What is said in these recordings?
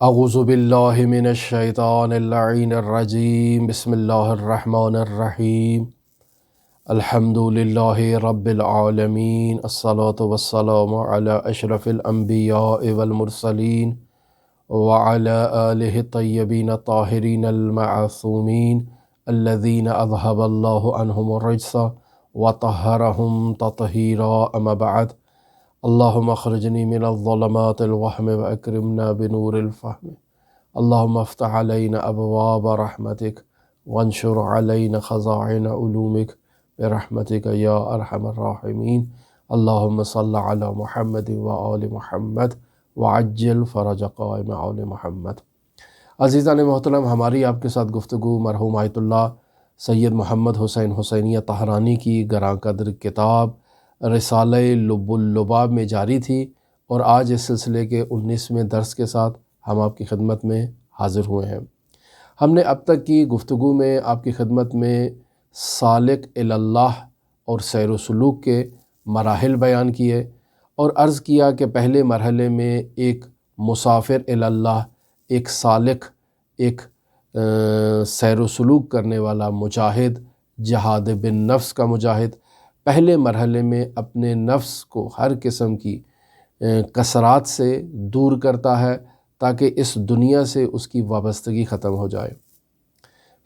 اعوذ باللہ من الشیطان اللعین الرجیم بسم اللہ الرحمن الرحیم الحمد للہ رب العالمین الصلاة والسلام علی اشرف الانبیاء والمرسلین وعلی آلہ الطیبین الطاہرین المعصومین الذین اذہب اللہ عنہم الرجس وطہرہم تطہیرا اما بعد اللہم اخرجنی من الظلمات الوہم واکرمنا بنور الفہم اللہم افتح علینا ابواب رحمتک وانشر علینا خزائن علومک برحمتک یا ارحم الراحمین اللہم صل علی محمد وآل محمد وعجل فرج قائم آل محمد۔ عزیزان محترم، ہماری آپ کے ساتھ گفتگو مرحوم آیت اللہ سید محمد حسین حسینیہ طہرانی کی گراں قدر کتاب رسالہ لب اللباب میں جاری تھی، اور آج اس سلسلے کے 19ویں درس کے ساتھ ہم آپ کی خدمت میں حاضر ہوئے ہیں۔ ہم نے اب تک کی گفتگو میں آپ کی خدمت میں سالک الی اللہ اور سیر و سلوک کے مراحل بیان کیے، اور عرض کیا کہ پہلے مرحلے میں ایک مسافر الی اللہ، ایک سالک، ایک سیر و سلوک کرنے والا مجاہد، جہاد بن نفس کا مجاہد، پہلے مرحلے میں اپنے نفس کو ہر قسم کی کثرات سے دور کرتا ہے تاکہ اس دنیا سے اس کی وابستگی ختم ہو جائے۔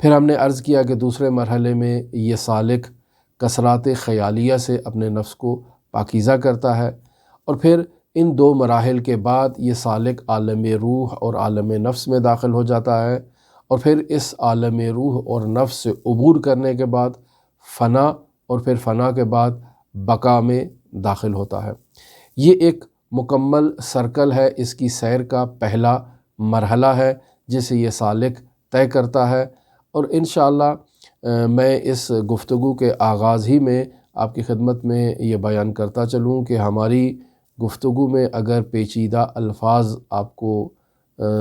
پھر ہم نے عرض کیا کہ دوسرے مرحلے میں یہ سالک کثرات خیالیہ سے اپنے نفس کو پاکیزہ کرتا ہے، اور پھر ان دو مراحل کے بعد یہ سالک عالم روح اور عالم نفس میں داخل ہو جاتا ہے، اور پھر اس عالم روح اور نفس سے عبور کرنے کے بعد فنا، اور پھر فنا کے بعد بقا میں داخل ہوتا ہے۔ یہ ایک مکمل سرکل ہے، اس کی سیر کا پہلا مرحلہ ہے جسے یہ سالک طے کرتا ہے، اور انشاءاللہ میں اس گفتگو کے آغاز ہی میں آپ کی خدمت میں یہ بیان کرتا چلوں کہ ہماری گفتگو میں اگر پیچیدہ الفاظ آپ کو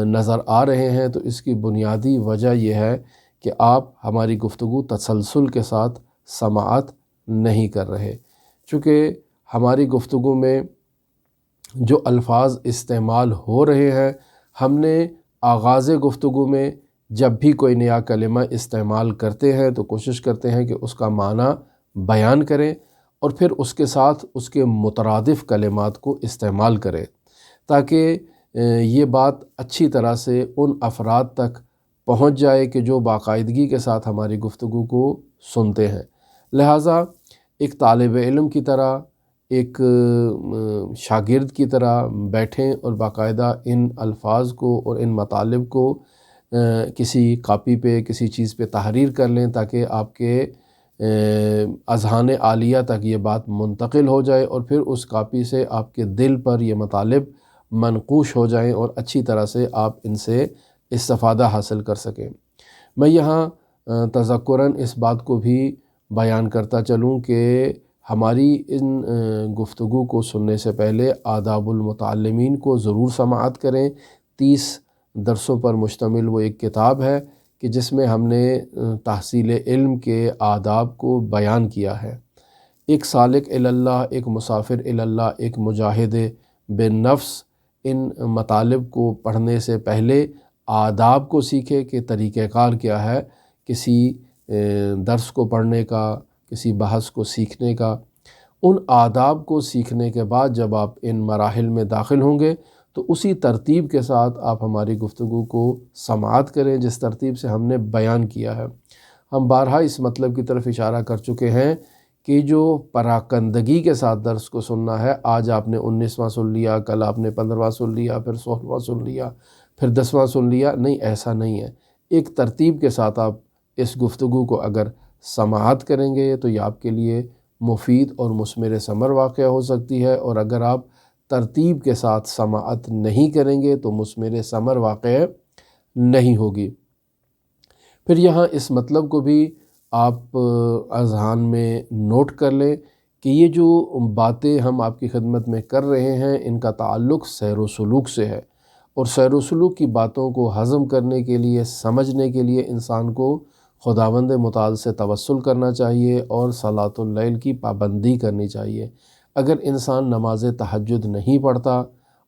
نظر آ رہے ہیں تو اس کی بنیادی وجہ یہ ہے کہ آپ ہماری گفتگو تسلسل کے ساتھ سماعت نہیں کر رہے، چونکہ ہماری گفتگو میں جو الفاظ استعمال ہو رہے ہیں، ہم نے آغاز گفتگو میں جب بھی کوئی نیا کلمہ استعمال کرتے ہیں تو کوشش کرتے ہیں کہ اس کا معنی بیان کریں، اور پھر اس کے ساتھ اس کے مترادف کلمات کو استعمال کریں تاکہ یہ بات اچھی طرح سے ان افراد تک پہنچ جائے کہ جو باقاعدگی کے ساتھ ہماری گفتگو کو سنتے ہیں۔ لہٰذا ایک طالب علم کی طرح، ایک شاگرد کی طرح بیٹھیں اور باقاعدہ ان الفاظ کو اور ان مطالب کو کسی کاپی پہ، کسی چیز پہ تحریر کر لیں تاکہ آپ کے اذہان عالیہ تک یہ بات منتقل ہو جائے، اور پھر اس کاپی سے آپ کے دل پر یہ مطالب منقوش ہو جائیں اور اچھی طرح سے آپ ان سے استفادہ حاصل کر سکیں۔ میں یہاں تذکراً اس بات کو بھی بیان کرتا چلوں کہ ہماری ان گفتگو کو سننے سے پہلے آداب المتعلمین کو ضرور سماعت کریں۔ 30 درسوں پر مشتمل وہ ایک کتاب ہے کہ جس میں ہم نے تحصیل علم کے آداب کو بیان کیا ہے۔ ایک سالک الی اللہ، ایک مسافر الی اللہ، ایک مجاہد بن نفس ان مطالب کو پڑھنے سے پہلے آداب کو سیکھے کہ طریقہ کار کیا ہے کسی درس کو پڑھنے کا، کسی بحث کو سیکھنے کا۔ ان آداب کو سیکھنے کے بعد جب آپ ان مراحل میں داخل ہوں گے تو اسی ترتیب کے ساتھ آپ ہماری گفتگو کو سماعت کریں جس ترتیب سے ہم نے بیان کیا ہے۔ ہم بارہا اس مطلب کی طرف اشارہ کر چکے ہیں کہ جو پراکندگی کے ساتھ درس کو سننا ہے، آج آپ نے 19واں سن لیا، کل آپ نے 15واں سن لیا، پھر 16واں سن لیا، پھر 10واں سن لیا، نہیں، ایسا نہیں ہے۔ ایک ترتیب کے ساتھ آپ اس گفتگو کو اگر سماعت کریں گے تو یہ آپ کے لیے مفید اور مثمر ثمر واقع ہو سکتی ہے، اور اگر آپ ترتیب کے ساتھ سماعت نہیں کریں گے تو مثمر ثمر واقع نہیں ہوگی۔ پھر یہاں اس مطلب کو بھی آپ اذہان میں نوٹ کر لیں کہ یہ جو باتیں ہم آپ کی خدمت میں کر رہے ہیں ان کا تعلق سیر و سلوک سے ہے، اور سیر و سلوک کی باتوں کو ہضم کرنے کے لیے، سمجھنے کے لیے انسان کو خداوند متعال سے توسل کرنا چاہیے اور صلاۃ اللیل کی پابندی کرنی چاہیے۔ اگر انسان نماز تہجد نہیں پڑھتا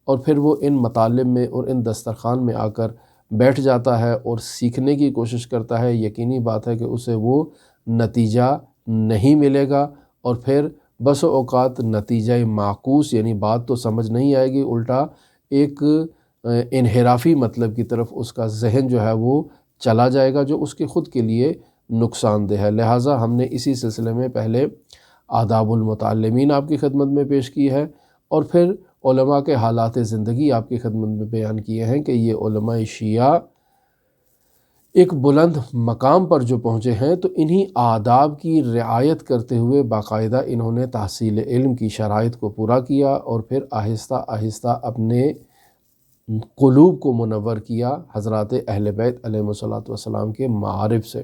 اور پھر وہ ان مطالب میں اور ان دسترخوان میں آ کر بیٹھ جاتا ہے اور سیکھنے کی کوشش کرتا ہے، یقینی بات ہے کہ اسے وہ نتیجہ نہیں ملے گا، اور پھر بس اوقات نتیجہ معکوس یعنی بات تو سمجھ نہیں آئے گی، الٹا ایک انحرافی مطلب کی طرف اس کا ذہن جو ہے وہ چلا جائے گا، جو اس کے خود کے لیے نقصان دہ ہے۔ لہٰذا ہم نے اسی سلسلے میں پہلے آداب المتعلمین آپ کی خدمت میں پیش کی ہے، اور پھر علماء کے حالات زندگی آپ کی خدمت میں بیان کیے ہیں کہ یہ علماء شیعہ ایک بلند مقام پر جو پہنچے ہیں تو انہی آداب کی رعایت کرتے ہوئے باقاعدہ انہوں نے تحصیل علم کی شرائط کو پورا کیا، اور پھر آہستہ آہستہ اپنے قلوب کو منور کیا حضرات اہل بیت علیہم الصلوۃ والسلام کے معارف سے۔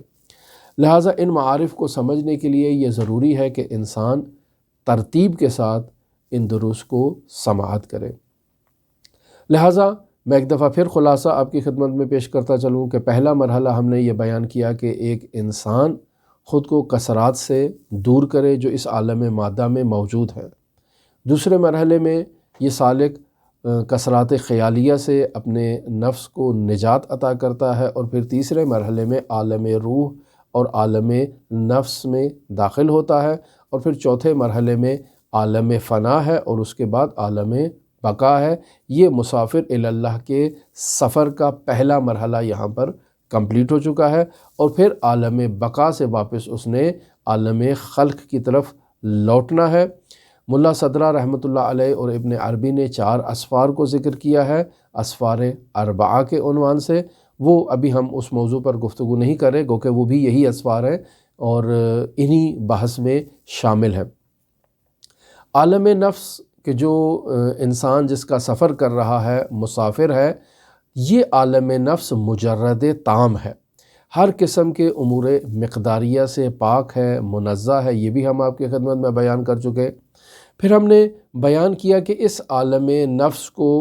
لہٰذا ان معارف کو سمجھنے کے لیے یہ ضروری ہے کہ انسان ترتیب کے ساتھ ان دروس کو سماعت کرے۔ لہٰذا میں ایک دفعہ پھر خلاصہ آپ کی خدمت میں پیش کرتا چلوں کہ پہلا مرحلہ ہم نے یہ بیان کیا کہ ایک انسان خود کو کثرات سے دور کرے جو اس عالم مادہ میں موجود ہے۔ دوسرے مرحلے میں یہ سالک کثرات خیالیہ سے اپنے نفس کو نجات عطا کرتا ہے، اور پھر تیسرے مرحلے میں عالم روح اور عالم نفس میں داخل ہوتا ہے، اور پھر چوتھے مرحلے میں عالم فنا ہے، اور اس کے بعد عالم بقا ہے۔ یہ مسافر الی اللہ کے سفر کا پہلا مرحلہ یہاں پر کمپلیٹ ہو چکا ہے، اور پھر عالم بقا سے واپس اس نے عالم خلق کی طرف لوٹنا ہے۔ ملا صدرہ رحمۃ اللہ علیہ اور ابن عربی نے 4 اسفار کو ذکر کیا ہے اسفار اربعہ کے عنوان سے، وہ ابھی ہم اس موضوع پر گفتگو نہیں کریں گو کہ وہ بھی یہی اسفار ہیں اور انہی بحث میں شامل ہیں۔ عالم نفس کہ جو انسان جس کا سفر کر رہا ہے، مسافر ہے، یہ عالم نفس مجرد تام ہے، ہر قسم کے امور مقداریہ سے پاک ہے، منزہ ہے، یہ بھی ہم آپ کی خدمت میں بیان کر چکے۔ پھر ہم نے بیان کیا کہ اس عالم نفس کو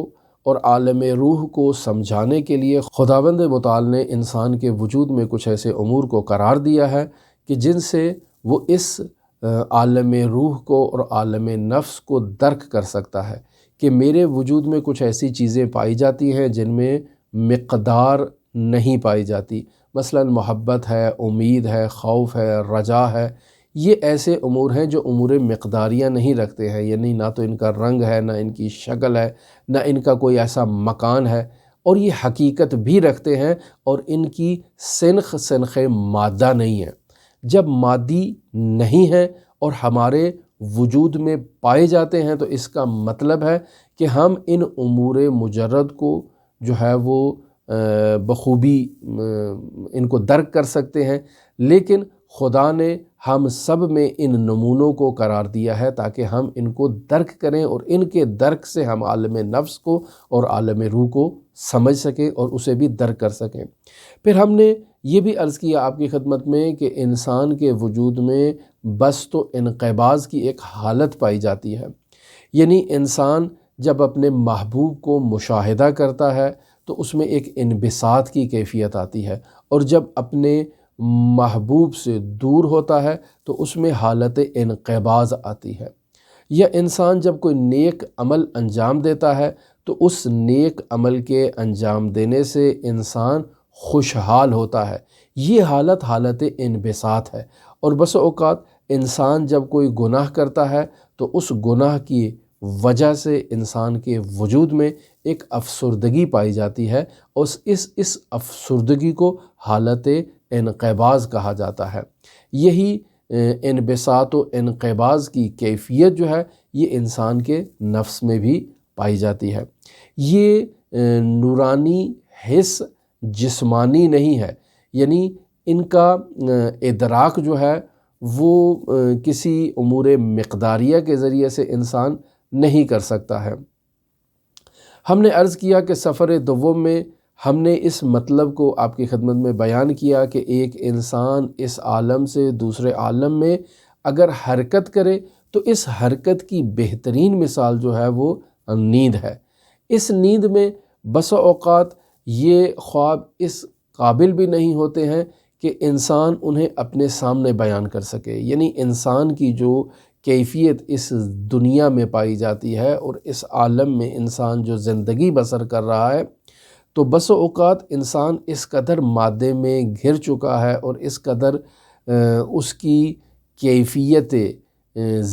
اور عالم روح کو سمجھانے کے لیے خداوند متعال نے انسان کے وجود میں کچھ ایسے امور کو قرار دیا ہے کہ جن سے وہ اس عالم روح کو اور عالم نفس کو درک کر سکتا ہے کہ میرے وجود میں کچھ ایسی چیزیں پائی جاتی ہیں جن میں مقدار نہیں پائی جاتی، مثلا محبت ہے، امید ہے، خوف ہے، رجا ہے۔ یہ ایسے امور ہیں جو امور مقداریہ نہیں رکھتے ہیں، یعنی نہ تو ان کا رنگ ہے، نہ ان کی شکل ہے، نہ ان کا کوئی ایسا مکان ہے، اور یہ حقیقت بھی رکھتے ہیں، اور ان کی سنخ مادہ نہیں ہے۔ جب مادی نہیں ہے اور ہمارے وجود میں پائے جاتے ہیں تو اس کا مطلب ہے کہ ہم ان امور مجرد کو جو ہے وہ بخوبی ان کو درک کر سکتے ہیں، لیکن خدا نے ہم سب میں ان نمونوں کو قرار دیا ہے تاکہ ہم ان کو درک کریں، اور ان کے درک سے ہم عالم نفس کو اور عالم روح کو سمجھ سکیں اور اسے بھی درک کر سکیں۔ پھر ہم نے یہ بھی عرض کیا آپ کی خدمت میں کہ انسان کے وجود میں بس تو انقباض کی ایک حالت پائی جاتی ہے، یعنی انسان جب اپنے محبوب کو مشاہدہ کرتا ہے تو اس میں ایک انبساط کی کیفیت آتی ہے، اور جب اپنے محبوب سے دور ہوتا ہے تو اس میں حالت انقباض آتی ہے۔ یا انسان جب کوئی نیک عمل انجام دیتا ہے تو اس نیک عمل کے انجام دینے سے انسان خوشحال ہوتا ہے، یہ حالت انبساط ہے۔ اور بس اوقات انسان جب کوئی گناہ کرتا ہے تو اس گناہ کی وجہ سے انسان کے وجود میں ایک افسردگی پائی جاتی ہے، اور اس افسردگی کو حالت انقباض کہا جاتا ہے۔ یہی انبساط و انقباض کی کیفیت جو ہے یہ انسان کے نفس میں بھی پائی جاتی ہے۔ یہ نورانی حس جسمانی نہیں ہے، یعنی ان کا ادراک جو ہے وہ کسی امور مقداریہ کے ذریعے سے انسان نہیں کر سکتا ہے۔ ہم نے عرض کیا کہ سفر دوم میں ہم نے اس مطلب کو آپ کی خدمت میں بیان کیا کہ ایک انسان اس عالم سے دوسرے عالم میں اگر حرکت کرے تو اس حرکت کی بہترین مثال جو ہے وہ نیند ہے۔ اس نیند میں بسا اوقات یہ خواب اس قابل بھی نہیں ہوتے ہیں کہ انسان انہیں اپنے سامنے بیان کر سکے، یعنی انسان کی جو کیفیت اس دنیا میں پائی جاتی ہے اور اس عالم میں انسان جو زندگی بسر کر رہا ہے، تو بس اوقات انسان اس قدر مادے میں گھر چکا ہے اور اس قدر اس کی کیفیت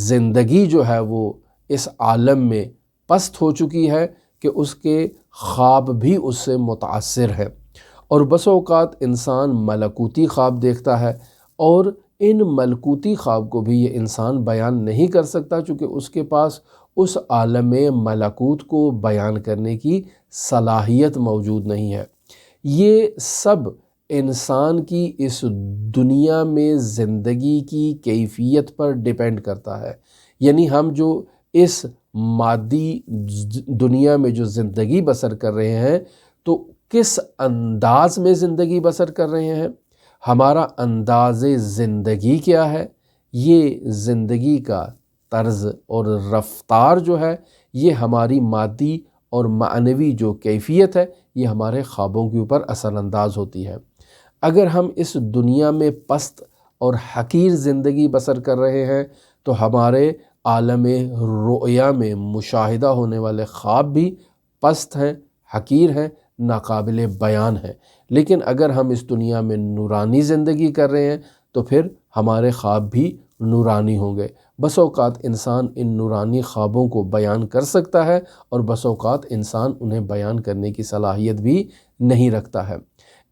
زندگی جو ہے وہ اس عالم میں پست ہو چکی ہے کہ اس کے خواب بھی اس سے متاثر ہے، اور بس اوقات انسان ملکوتی خواب دیکھتا ہے، اور ان ملکوتی خواب کو بھی یہ انسان بیان نہیں کر سکتا چونکہ اس کے پاس اس عالم ملکوت کو بیان کرنے کی صلاحیت موجود نہیں ہے۔ یہ سب انسان کی اس دنیا میں زندگی کی کیفیت پر ڈیپینڈ کرتا ہے، یعنی ہم جو اس مادی دنیا میں جو زندگی بسر کر رہے ہیں تو کس انداز میں زندگی بسر کر رہے ہیں، ہمارا انداز زندگی کیا ہے، یہ زندگی کا طرز اور رفتار جو ہے یہ ہماری مادی اور معنوی جو کیفیت ہے یہ ہمارے خوابوں کے اوپر اثر انداز ہوتی ہے۔ اگر ہم اس دنیا میں پست اور حقیر زندگی بسر کر رہے ہیں تو ہمارے عالم رؤیا میں مشاہدہ ہونے والے خواب بھی پست ہیں، حقیر ہیں، ناقابل بیان ہیں۔ لیکن اگر ہم اس دنیا میں نورانی زندگی کر رہے ہیں تو پھر ہمارے خواب بھی نورانی ہوں گے۔ بس اوقات انسان ان نورانی خوابوں کو بیان کر سکتا ہے اور بس اوقات انسان انہیں بیان کرنے کی صلاحیت بھی نہیں رکھتا ہے۔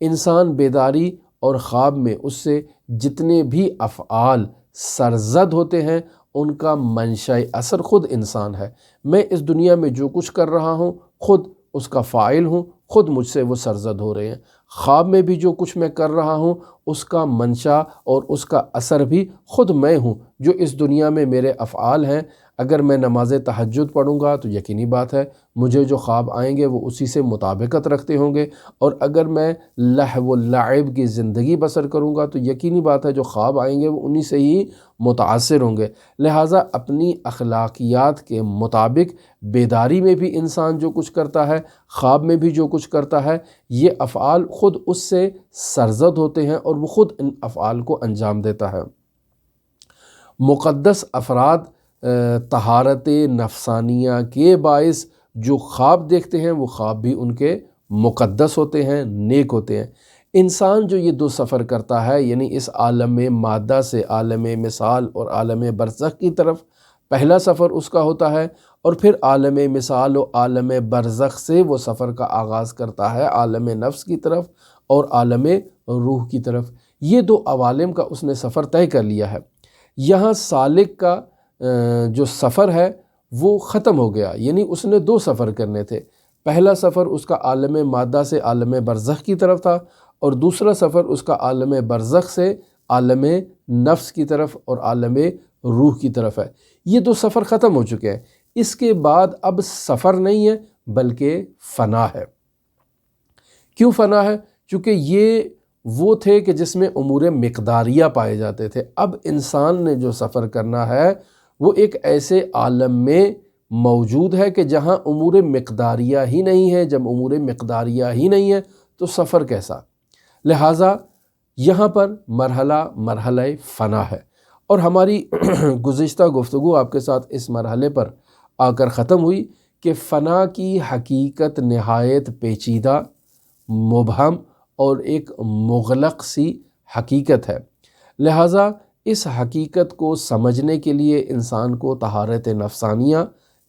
انسان بیداری اور خواب میں اس سے جتنے بھی افعال سرزد ہوتے ہیں ان کا منشأ اثر خود انسان ہے۔ میں اس دنیا میں جو کچھ کر رہا ہوں خود اس کا فاعل ہوں، خود مجھ سے وہ سرزد ہو رہے ہیں۔ خواب میں بھی جو کچھ میں کر رہا ہوں اس کا منشا اور اس کا اثر بھی خود میں ہوں۔ جو اس دنیا میں میرے افعال ہیں، اگر میں نماز تہجد پڑھوں گا تو یقینی بات ہے مجھے جو خواب آئیں گے وہ اسی سے مطابقت رکھتے ہوں گے، اور اگر میں لہو و لعب کی زندگی بسر کروں گا تو یقینی بات ہے جو خواب آئیں گے وہ انہی سے ہی متاثر ہوں گے۔ لہٰذا اپنی اخلاقیات کے مطابق بیداری میں بھی انسان جو کچھ کرتا ہے، خواب میں بھی جو کچھ کرتا ہے، یہ افعال خود اس سے سرزد ہوتے ہیں اور وہ خود ان افعال کو انجام دیتا ہے۔ مقدس افراد طہارت نفسانیہ کے باعث جو خواب دیکھتے ہیں وہ خواب بھی ان کے مقدس ہوتے ہیں، نیک ہوتے ہیں۔ انسان جو یہ دو سفر کرتا ہے، یعنی اس عالم مادہ سے عالم مثال اور عالم برزخ کی طرف، پہلا سفر اس کا ہوتا ہے، اور پھر عالم مثال و عالم برزخ سے وہ سفر کا آغاز کرتا ہے عالم نفس کی طرف اور عالم روح کی طرف۔ یہ دو عوالم کا اس نے سفر طے کر لیا ہے۔ یہاں سالک کا جو سفر ہے وہ ختم ہو گیا، یعنی اس نے دو سفر کرنے تھے۔ پہلا سفر اس کا عالم مادہ سے عالم برزخ کی طرف تھا، اور دوسرا سفر اس کا عالم برزخ سے عالم نفس کی طرف اور عالم روح کی طرف ہے۔ یہ دو سفر ختم ہو چکے ہیں۔ اس کے بعد اب سفر نہیں ہے بلکہ فنا ہے۔ کیوں فنا ہے؟ چونکہ یہ وہ تھے کہ جس میں امور مقداریہ پائے جاتے تھے۔ اب انسان نے جو سفر کرنا ہے وہ ایک ایسے عالم میں موجود ہے کہ جہاں امور مقداریہ ہی نہیں ہے۔ جب امور مقداریہ ہی نہیں ہے تو سفر کیسا؟ لہٰذا یہاں پر مرحلہ فنا ہے، اور ہماری گزشتہ گفتگو آپ کے ساتھ اس مرحلے پر آ کر ختم ہوئی کہ فنا کی حقیقت نہایت پیچیدہ، مبہم اور ایک مغلق سی حقیقت ہے۔ لہٰذا اس حقیقت کو سمجھنے کے لیے انسان کو طہارت نفسانیہ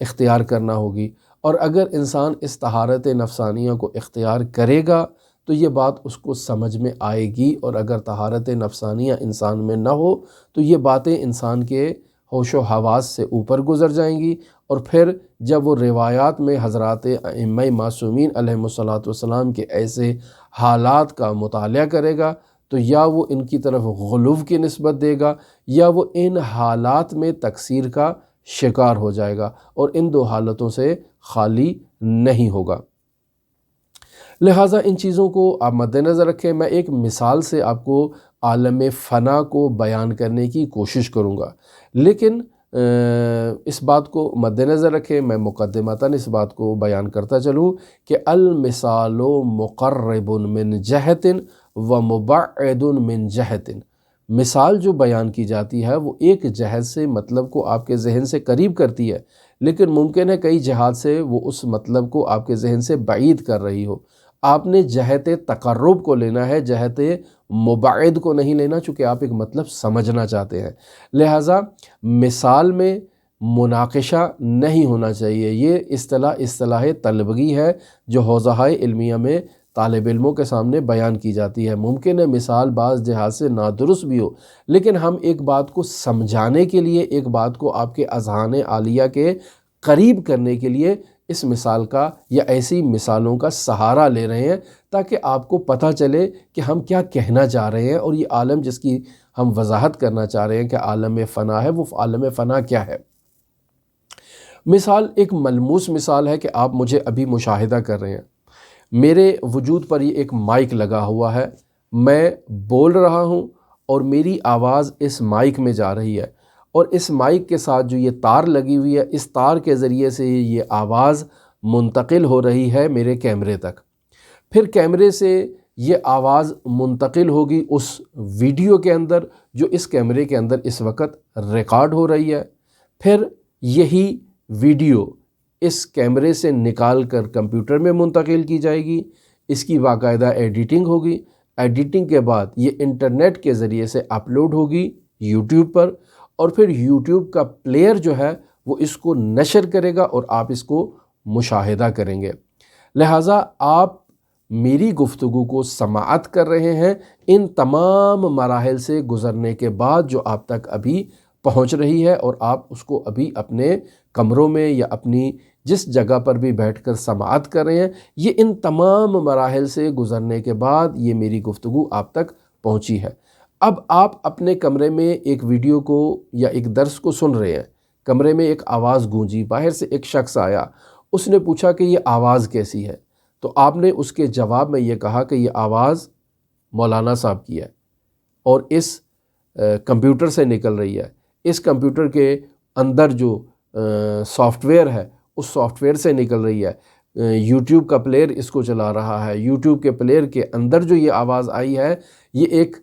اختیار کرنا ہوگی، اور اگر انسان اس طہارت نفسانیہ کو اختیار کرے گا تو یہ بات اس کو سمجھ میں آئے گی، اور اگر طہارت نفسانیہ انسان میں نہ ہو تو یہ باتیں انسان کے ہوش و حواس سے اوپر گزر جائیں گی، اور پھر جب وہ روایات میں حضرات ائمہ معصومین علیہم الصلاۃ والسلام کے ایسے حالات کا مطالعہ کرے گا تو یا وہ ان کی طرف غلو کی نسبت دے گا یا وہ ان حالات میں تقصیر کا شکار ہو جائے گا، اور ان دو حالتوں سے خالی نہیں ہوگا۔ لہٰذا ان چیزوں کو آپ مد نظر رکھیں۔ میں ایک مثال سے آپ کو عالم فنا کو بیان کرنے کی کوشش کروں گا، لیکن اس بات کو مد نظر رکھیں، میں مقدمتاً اس بات کو بیان کرتا چلوں کہ المثال مقرب من جہت و مبعد من جہت۔ مثال جو بیان کی جاتی ہے وہ ایک جہت سے مطلب کو آپ کے ذہن سے قریب کرتی ہے، لیکن ممکن ہے کئی جہات سے وہ اس مطلب کو آپ کے ذہن سے بعید کر رہی ہو۔ آپ نے جہت تقرب کو لینا ہے، جہت مبعد کو نہیں لینا، چونکہ آپ ایک مطلب سمجھنا چاہتے ہیں۔ لہٰذا مثال میں مناقشہ نہیں ہونا چاہیے۔ یہ اصطلاح طلبگی ہے جو حوزہ علمیہ میں طالب علموں کے سامنے بیان کی جاتی ہے۔ ممکن ہے مثال بعض جہاز سے نادرست بھی ہو، لیکن ہم ایک بات کو سمجھانے کے لیے، ایک بات کو آپ کے اذہان عالیہ کے قریب کرنے کے لیے اس مثال کا یا ایسی مثالوں کا سہارا لے رہے ہیں، تاکہ آپ کو پتہ چلے کہ ہم کیا کہنا چاہ رہے ہیں، اور یہ عالم جس کی ہم وضاحت کرنا چاہ رہے ہیں کہ عالم فنا ہے، وہ عالم فنا کیا ہے۔ مثال ایک ملموس مثال ہے کہ آپ مجھے ابھی مشاہدہ کر رہے ہیں، میرے وجود پر یہ ایک مائک لگا ہوا ہے، میں بول رہا ہوں اور میری آواز اس مائک میں جا رہی ہے، اور اس مائک کے ساتھ جو یہ تار لگی ہوئی ہے، اس تار کے ذریعے سے یہ آواز منتقل ہو رہی ہے میرے کیمرے تک۔ پھر کیمرے سے یہ آواز منتقل ہوگی اس ویڈیو کے اندر جو اس کیمرے کے اندر اس وقت ریکارڈ ہو رہی ہے۔ پھر یہی ویڈیو اس کیمرے سے نکال کر کمپیوٹر میں منتقل کی جائے گی، اس کی باقاعدہ ایڈیٹنگ ہوگی، ایڈیٹنگ کے بعد یہ انٹرنیٹ کے ذریعے سے اپلوڈ ہوگی یوٹیوب پر، اور پھر یوٹیوب کا پلیئر جو ہے وہ اس کو نشر کرے گا اور آپ اس کو مشاہدہ کریں گے۔ لہٰذا آپ میری گفتگو کو سماعت کر رہے ہیں ان تمام مراحل سے گزرنے کے بعد جو آپ تک ابھی پہنچ رہی ہے، اور آپ اس کو ابھی اپنے کمروں میں یا اپنی جس جگہ پر بھی بیٹھ کر سماعت کر رہے ہیں، یہ ان تمام مراحل سے گزرنے کے بعد یہ میری گفتگو آپ تک پہنچی ہے۔ اب آپ اپنے کمرے میں ایک ویڈیو کو یا ایک درس کو سن رہے ہیں، کمرے میں ایک آواز گونجی، باہر سے ایک شخص آیا، اس نے پوچھا کہ یہ آواز کیسی ہے، تو آپ نے اس کے جواب میں یہ کہا کہ یہ آواز مولانا صاحب کی ہے اور اس کمپیوٹر سے نکل رہی ہے، اس کمپیوٹر کے اندر جو سافٹ ویئر ہے اس سافٹ ویئر سے نکل رہی ہے، یوٹیوب کا پلیئر اس کو چلا رہا ہے، یوٹیوب کے پلیئر کے اندر جو یہ آواز آئی ہے یہ ایک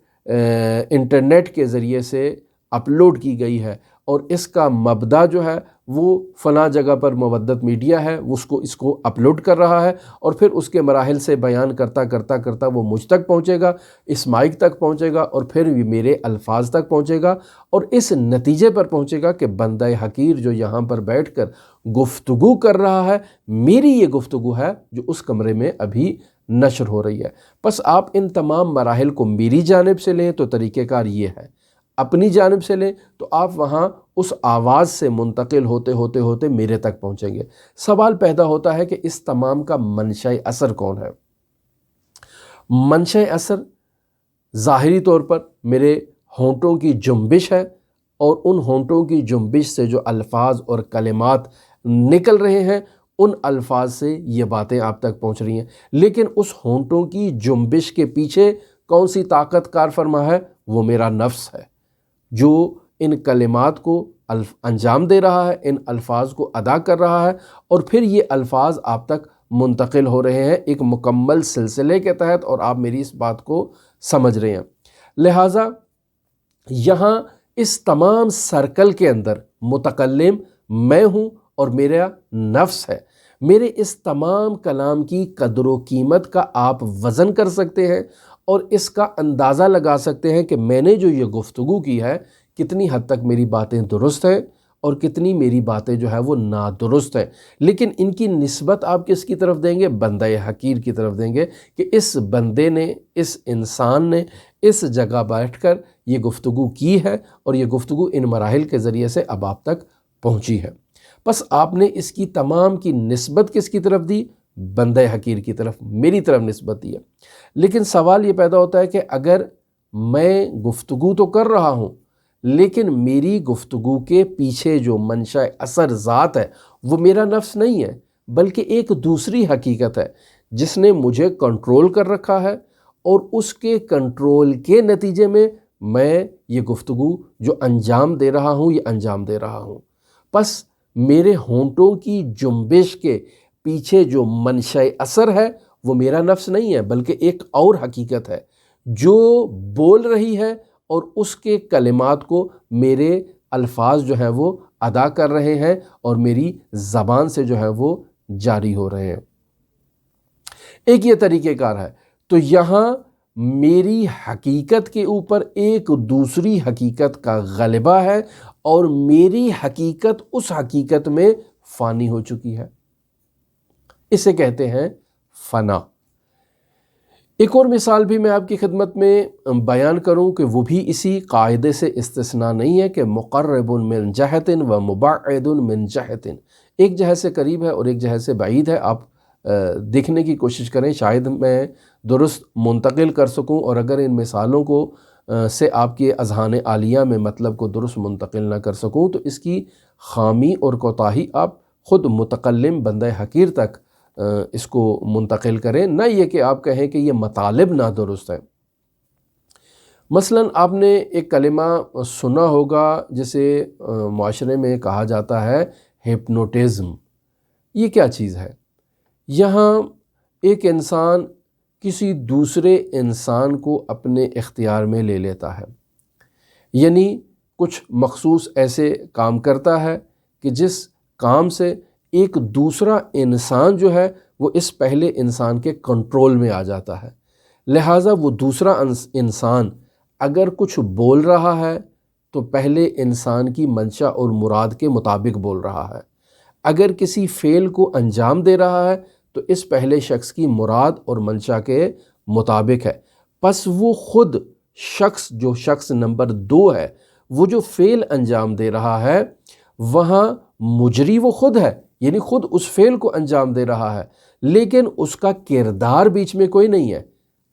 انٹرنیٹ کے ذریعے سے اپلوڈ کی گئی ہے، اور اس کا مبدا جو ہے وہ فلاں جگہ پر مودت میڈیا ہے، اس کو اپلوڈ کر رہا ہے، اور پھر اس کے مراحل سے بیان کرتا وہ مجھ تک پہنچے گا، اس مائک تک پہنچے گا، اور پھر یہ میرے الفاظ تک پہنچے گا، اور اس نتیجے پر پہنچے گا کہ بندہ حقیر جو یہاں پر بیٹھ کر گفتگو کر رہا ہے، میری یہ گفتگو ہے جو اس کمرے میں ابھی نشر ہو رہی ہے۔ پس آپ ان تمام مراحل کو میری جانب سے لیں تو طریقہ کار یہ ہے، اپنی جانب سے لیں تو آپ وہاں اس آواز سے منتقل ہوتے میرے تک پہنچیں گے۔ سوال پیدا ہوتا ہے کہ اس تمام کا منشأ اثر کون ہے؟ منشأ اثر ظاہری طور پر میرے ہونٹوں کی جنبش ہے، اور ان ہونٹوں کی جنبش سے جو الفاظ اور کلمات نکل رہے ہیں ان الفاظ سے یہ باتیں آپ تک پہنچ رہی ہیں، لیکن اس ہونٹوں کی جنبش کے پیچھے کون سی طاقت کار فرما ہے؟ وہ میرا نفس ہے جو ان کلمات کو انجام دے رہا ہے، ان الفاظ کو ادا کر رہا ہے، اور پھر یہ الفاظ آپ تک منتقل ہو رہے ہیں ایک مکمل سلسلے کے تحت، اور آپ میری اس بات کو سمجھ رہے ہیں۔ لہٰذا یہاں اس تمام سرکل کے اندر متکلم میں ہوں اور میرا نفس ہے۔ میرے اس تمام کلام کی قدر و قیمت کا آپ وزن کر سکتے ہیں اور اس کا اندازہ لگا سکتے ہیں کہ میں نے جو یہ گفتگو کی ہے کتنی حد تک میری باتیں درست ہیں اور کتنی میری باتیں جو ہے وہ نادرست ہیں، لیکن ان کی نسبت آپ کس کی طرف دیں گے؟ بندہ حقیر کی طرف دیں گے کہ اس بندے نے، اس انسان نے اس جگہ بیٹھ کر یہ گفتگو کی ہے، اور یہ گفتگو ان مراحل کے ذریعے سے اب آپ تک پہنچی ہے۔ بس آپ نے اس کی تمام کی نسبت کس کی طرف دی؟ بندہ حقیر کی طرف، میری طرف نسبت دی ہے۔ لیکن سوال یہ پیدا ہوتا ہے کہ اگر میں گفتگو تو کر رہا ہوں، لیکن میری گفتگو کے پیچھے جو منشأ اثر ذات ہے وہ میرا نفس نہیں ہے، بلکہ ایک دوسری حقیقت ہے جس نے مجھے کنٹرول کر رکھا ہے، اور اس کے کنٹرول کے نتیجے میں میں یہ گفتگو جو انجام دے رہا ہوں یہ انجام دے رہا ہوں۔ پس میرے ہونٹوں کی جنبش کے پیچھے جو منشأ اثر ہے وہ میرا نفس نہیں ہے، بلکہ ایک اور حقیقت ہے جو بول رہی ہے اور اس کے کلمات کو میرے الفاظ جو ہیں وہ ادا کر رہے ہیں اور میری زبان سے جو ہے وہ جاری ہو رہے ہیں۔ ایک یہ طریقہ کار ہے۔ تو یہاں میری حقیقت کے اوپر ایک دوسری حقیقت کا غلبہ ہے اور میری حقیقت اس حقیقت میں فانی ہو چکی ہے، اسے کہتے ہیں فنا۔ ایک اور مثال بھی میں آپ کی خدمت میں بیان کروں کہ وہ بھی اسی قاعدے سے استثناء نہیں ہے کہ مقرب من جہت و مبعد من جہت، ایک جہت سے قریب ہے اور ایک جہت سے بعید ہے۔ آپ دیکھنے کی کوشش کریں، شاید میں درست منتقل کر سکوں، اور اگر ان مثالوں کو سے آپ کے اذہان عالیہ میں مطلب کو درست منتقل نہ کر سکوں تو اس کی خامی اور کوتاہی آپ خود متکلم بندہ حقیر تک اس کو منتقل کریں، نہ یہ کہ آپ کہیں کہ یہ مطالب نہ درست ہے۔ مثلا آپ نے ایک کلمہ سنا ہوگا جسے معاشرے میں کہا جاتا ہے ہپنوٹزم۔ یہ کیا چیز ہے؟ یہاں ایک انسان کسی دوسرے انسان کو اپنے اختیار میں لے لیتا ہے، یعنی کچھ مخصوص ایسے کام کرتا ہے کہ جس کام سے ایک دوسرا انسان جو ہے وہ اس پہلے انسان کے کنٹرول میں آ جاتا ہے، لہٰذا وہ دوسرا انسان اگر کچھ بول رہا ہے تو پہلے انسان کی منشا اور مراد کے مطابق بول رہا ہے، اگر کسی فعل کو انجام دے رہا ہے تو اس پہلے شخص کی مراد اور منشا کے مطابق ہے۔ پس وہ خود شخص جو شخص نمبر 2 ہے، وہ جو فعل انجام دے رہا ہے وہاں مجری وہ خود ہے، یعنی خود اس فعل کو انجام دے رہا ہے، لیکن اس کا کردار بیچ میں کوئی نہیں ہے۔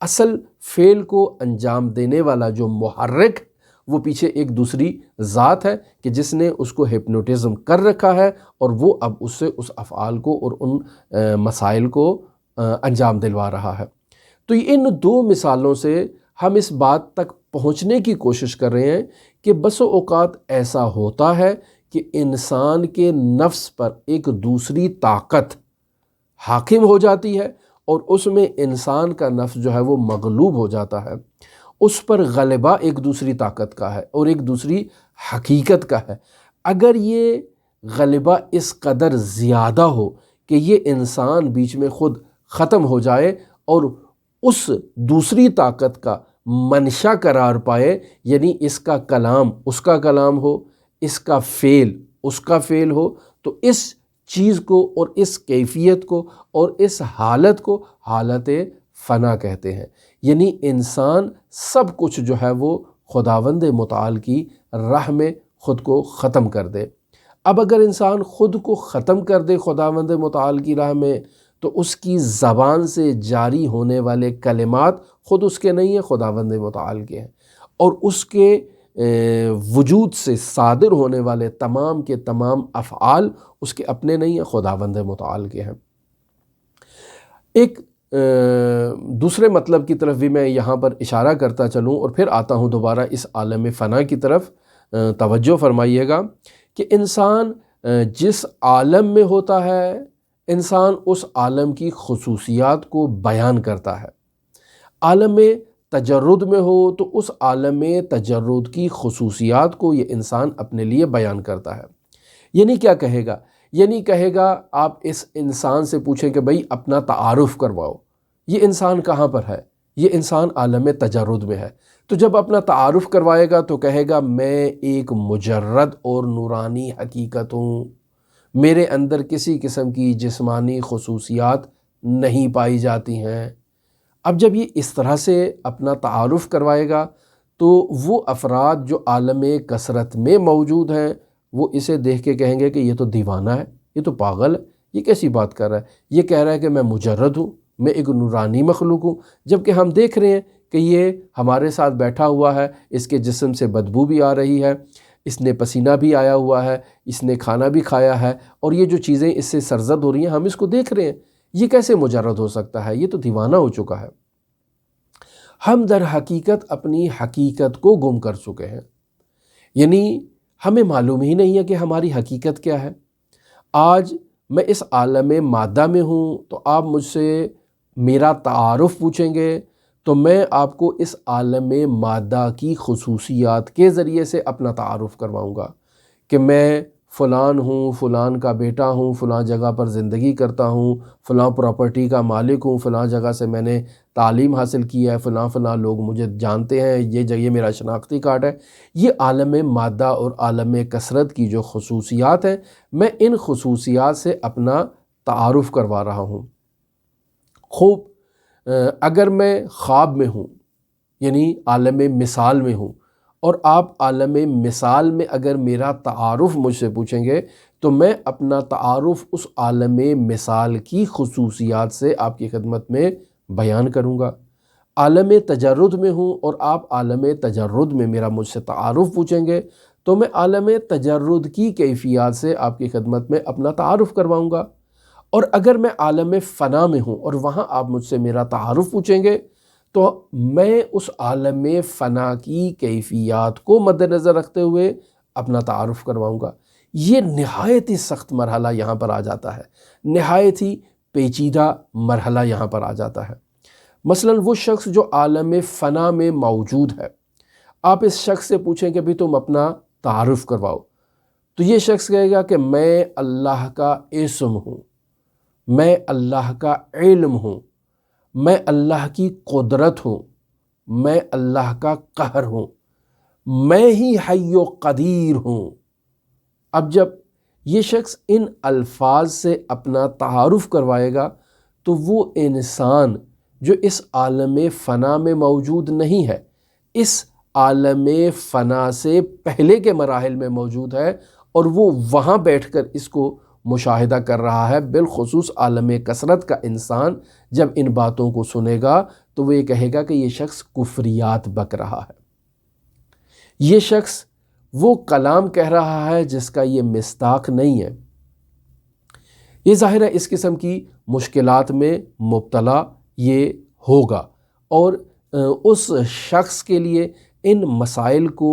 اصل فعل کو انجام دینے والا جو محرک وہ پیچھے ایک دوسری ذات ہے کہ جس نے اس کو ہپنوٹزم کر رکھا ہے، اور وہ اب اس سے اس افعال کو اور ان مسائل کو انجام دلوا رہا ہے۔ تو ان 2 مثالوں سے ہم اس بات تک پہنچنے کی کوشش کر رہے ہیں کہ بسو اوقات ایسا ہوتا ہے کہ انسان کے نفس پر ایک دوسری طاقت حاکم ہو جاتی ہے اور اس میں انسان کا نفس جو ہے وہ مغلوب ہو جاتا ہے، اس پر غلبہ ایک دوسری طاقت کا ہے اور ایک دوسری حقیقت کا ہے۔ اگر یہ غلبہ اس قدر زیادہ ہو کہ یہ انسان بیچ میں خود ختم ہو جائے اور اس دوسری طاقت کا منشا قرار پائے، یعنی اس کا کلام اس کا کلام ہو، اس کا فعل اس کا فعل ہو، تو اس چیز کو اور اس کیفیت کو اور اس حالت کو حالت فنا کہتے ہیں۔ یعنی انسان سب کچھ جو ہے وہ خداوند متعال کی راہ میں خود کو ختم کر دے۔ اب اگر انسان خود کو ختم کر دے خداوند متعال کی راہ میں تو اس کی زبان سے جاری ہونے والے کلمات خود اس کے نہیں ہیں، خداوند متعال کے ہیں، اور اس کے وجود سے صادر ہونے والے تمام کے تمام افعال اس کے اپنے نہیں ہیں، خداوند متعال کے ہیں۔ ایک دوسرے مطلب کی طرف بھی میں یہاں پر اشارہ کرتا چلوں اور پھر آتا ہوں دوبارہ اس عالم فنا کی طرف۔ توجہ فرمائیے گا کہ انسان جس عالم میں ہوتا ہے انسان اس عالم کی خصوصیات کو بیان کرتا ہے۔ عالم تجرد میں ہو تو اس عالم تجرد کی خصوصیات کو یہ انسان اپنے لیے بیان کرتا ہے۔ یعنی کیا کہے گا؟ یعنی کہے گا آپ اس انسان سے پوچھیں کہ بھئی اپنا تعارف کرواؤ، یہ انسان کہاں پر ہے؟ یہ انسان عالم تجرد میں ہے۔ تو جب اپنا تعارف کروائے گا تو کہے گا میں ایک مجرد اور نورانی حقیقت ہوں، میرے اندر کسی قسم کی جسمانی خصوصیات نہیں پائی جاتی ہیں۔ اب جب یہ اس طرح سے اپنا تعارف کروائے گا تو وہ افراد جو عالم کثرت میں موجود ہیں وہ اسے دیکھ کے کہیں گے کہ یہ تو دیوانہ ہے، یہ تو پاگل ہے، یہ کیسی بات کر رہا ہے، یہ کہہ رہا ہے کہ میں مجرد ہوں، میں ایک نورانی مخلوق ہوں، جبکہ ہم دیکھ رہے ہیں کہ یہ ہمارے ساتھ بیٹھا ہوا ہے، اس کے جسم سے بدبو بھی آ رہی ہے، اس نے پسینہ بھی آیا ہوا ہے، اس نے کھانا بھی کھایا ہے، اور یہ جو چیزیں اس سے سرزد ہو رہی ہیں ہم اس کو دیکھ رہے ہیں، یہ کیسے مجرد ہو سکتا ہے؟ یہ تو دیوانہ ہو چکا ہے۔ ہم در حقیقت اپنی حقیقت کو گم کر چکے ہیں، یعنی ہمیں معلوم ہی نہیں ہے کہ ہماری حقیقت کیا ہے۔ آج میں اس عالم مادہ میں ہوں تو آپ مجھ سے میرا تعارف پوچھیں گے تو میں آپ کو اس عالم مادہ کی خصوصیات کے ذریعے سے اپنا تعارف کرواؤں گا کہ میں فلان ہوں، فلان کا بیٹا ہوں، فلاں جگہ پر زندگی کرتا ہوں، فلاں پراپرٹی کا مالک ہوں، فلاں جگہ سے میں نے تعلیم حاصل کی ہے، فلاں لوگ مجھے جانتے ہیں، یہ جگہ میرا شناختی کارڈ ہے۔ یہ عالم مادہ اور عالم کثرت کی جو خصوصیات ہیں، میں ان خصوصیات سے اپنا تعارف کروا رہا ہوں۔ خوب، اگر میں خواب میں ہوں، یعنی عالم مثال میں ہوں، اور آپ عالم مثال میں اگر میرا تعارف مجھ سے پوچھیں گے تو میں اپنا تعارف اس عالم مثال کی خصوصیات سے آپ کی خدمت میں بیان کروں گا۔ عالم تجرد میں ہوں اور آپ عالم تجرد میں میرا مجھ سے تعارف پوچھیں گے تو میں عالم تجرد کی کیفیات سے آپ کی خدمت میں اپنا تعارف کرواؤں گا۔ اور اگر میں عالم فنا میں ہوں اور وہاں آپ مجھ سے میرا تعارف پوچھیں گے تو میں اس عالم فنا کی کیفیات کو مد نظر رکھتے ہوئے اپنا تعارف کرواؤں گا۔ یہ نہایت ہی سخت مرحلہ یہاں پر آ جاتا ہے، نہایت ہی پیچیدہ مرحلہ یہاں پر آ جاتا ہے۔ مثلا وہ شخص جو عالم فنا میں موجود ہے، آپ اس شخص سے پوچھیں کہ بھی تم اپنا تعارف کرواؤ، تو یہ شخص کہے گا کہ میں اللہ کا اسم ہوں، میں اللہ کا علم ہوں، میں اللہ کی قدرت ہوں، میں اللہ کا قہر ہوں، میں ہی حی و قدیر ہوں۔ اب جب یہ شخص ان الفاظ سے اپنا تعارف کروائے گا تو وہ انسان جو اس عالم فنا میں موجود نہیں ہے، اس عالم فنا سے پہلے کے مراحل میں موجود ہے اور وہ وہاں بیٹھ کر اس کو مشاہدہ کر رہا ہے، بالخصوص عالم کثرت کا انسان جب ان باتوں کو سنے گا تو وہ یہ کہے گا کہ یہ شخص کفریات بک رہا ہے، یہ شخص وہ کلام کہہ رہا ہے جس کا یہ مصداق نہیں ہے۔ یہ ظاہر ہے اس قسم کی مشکلات میں مبتلا یہ ہوگا، اور اس شخص کے لیے ان مسائل کو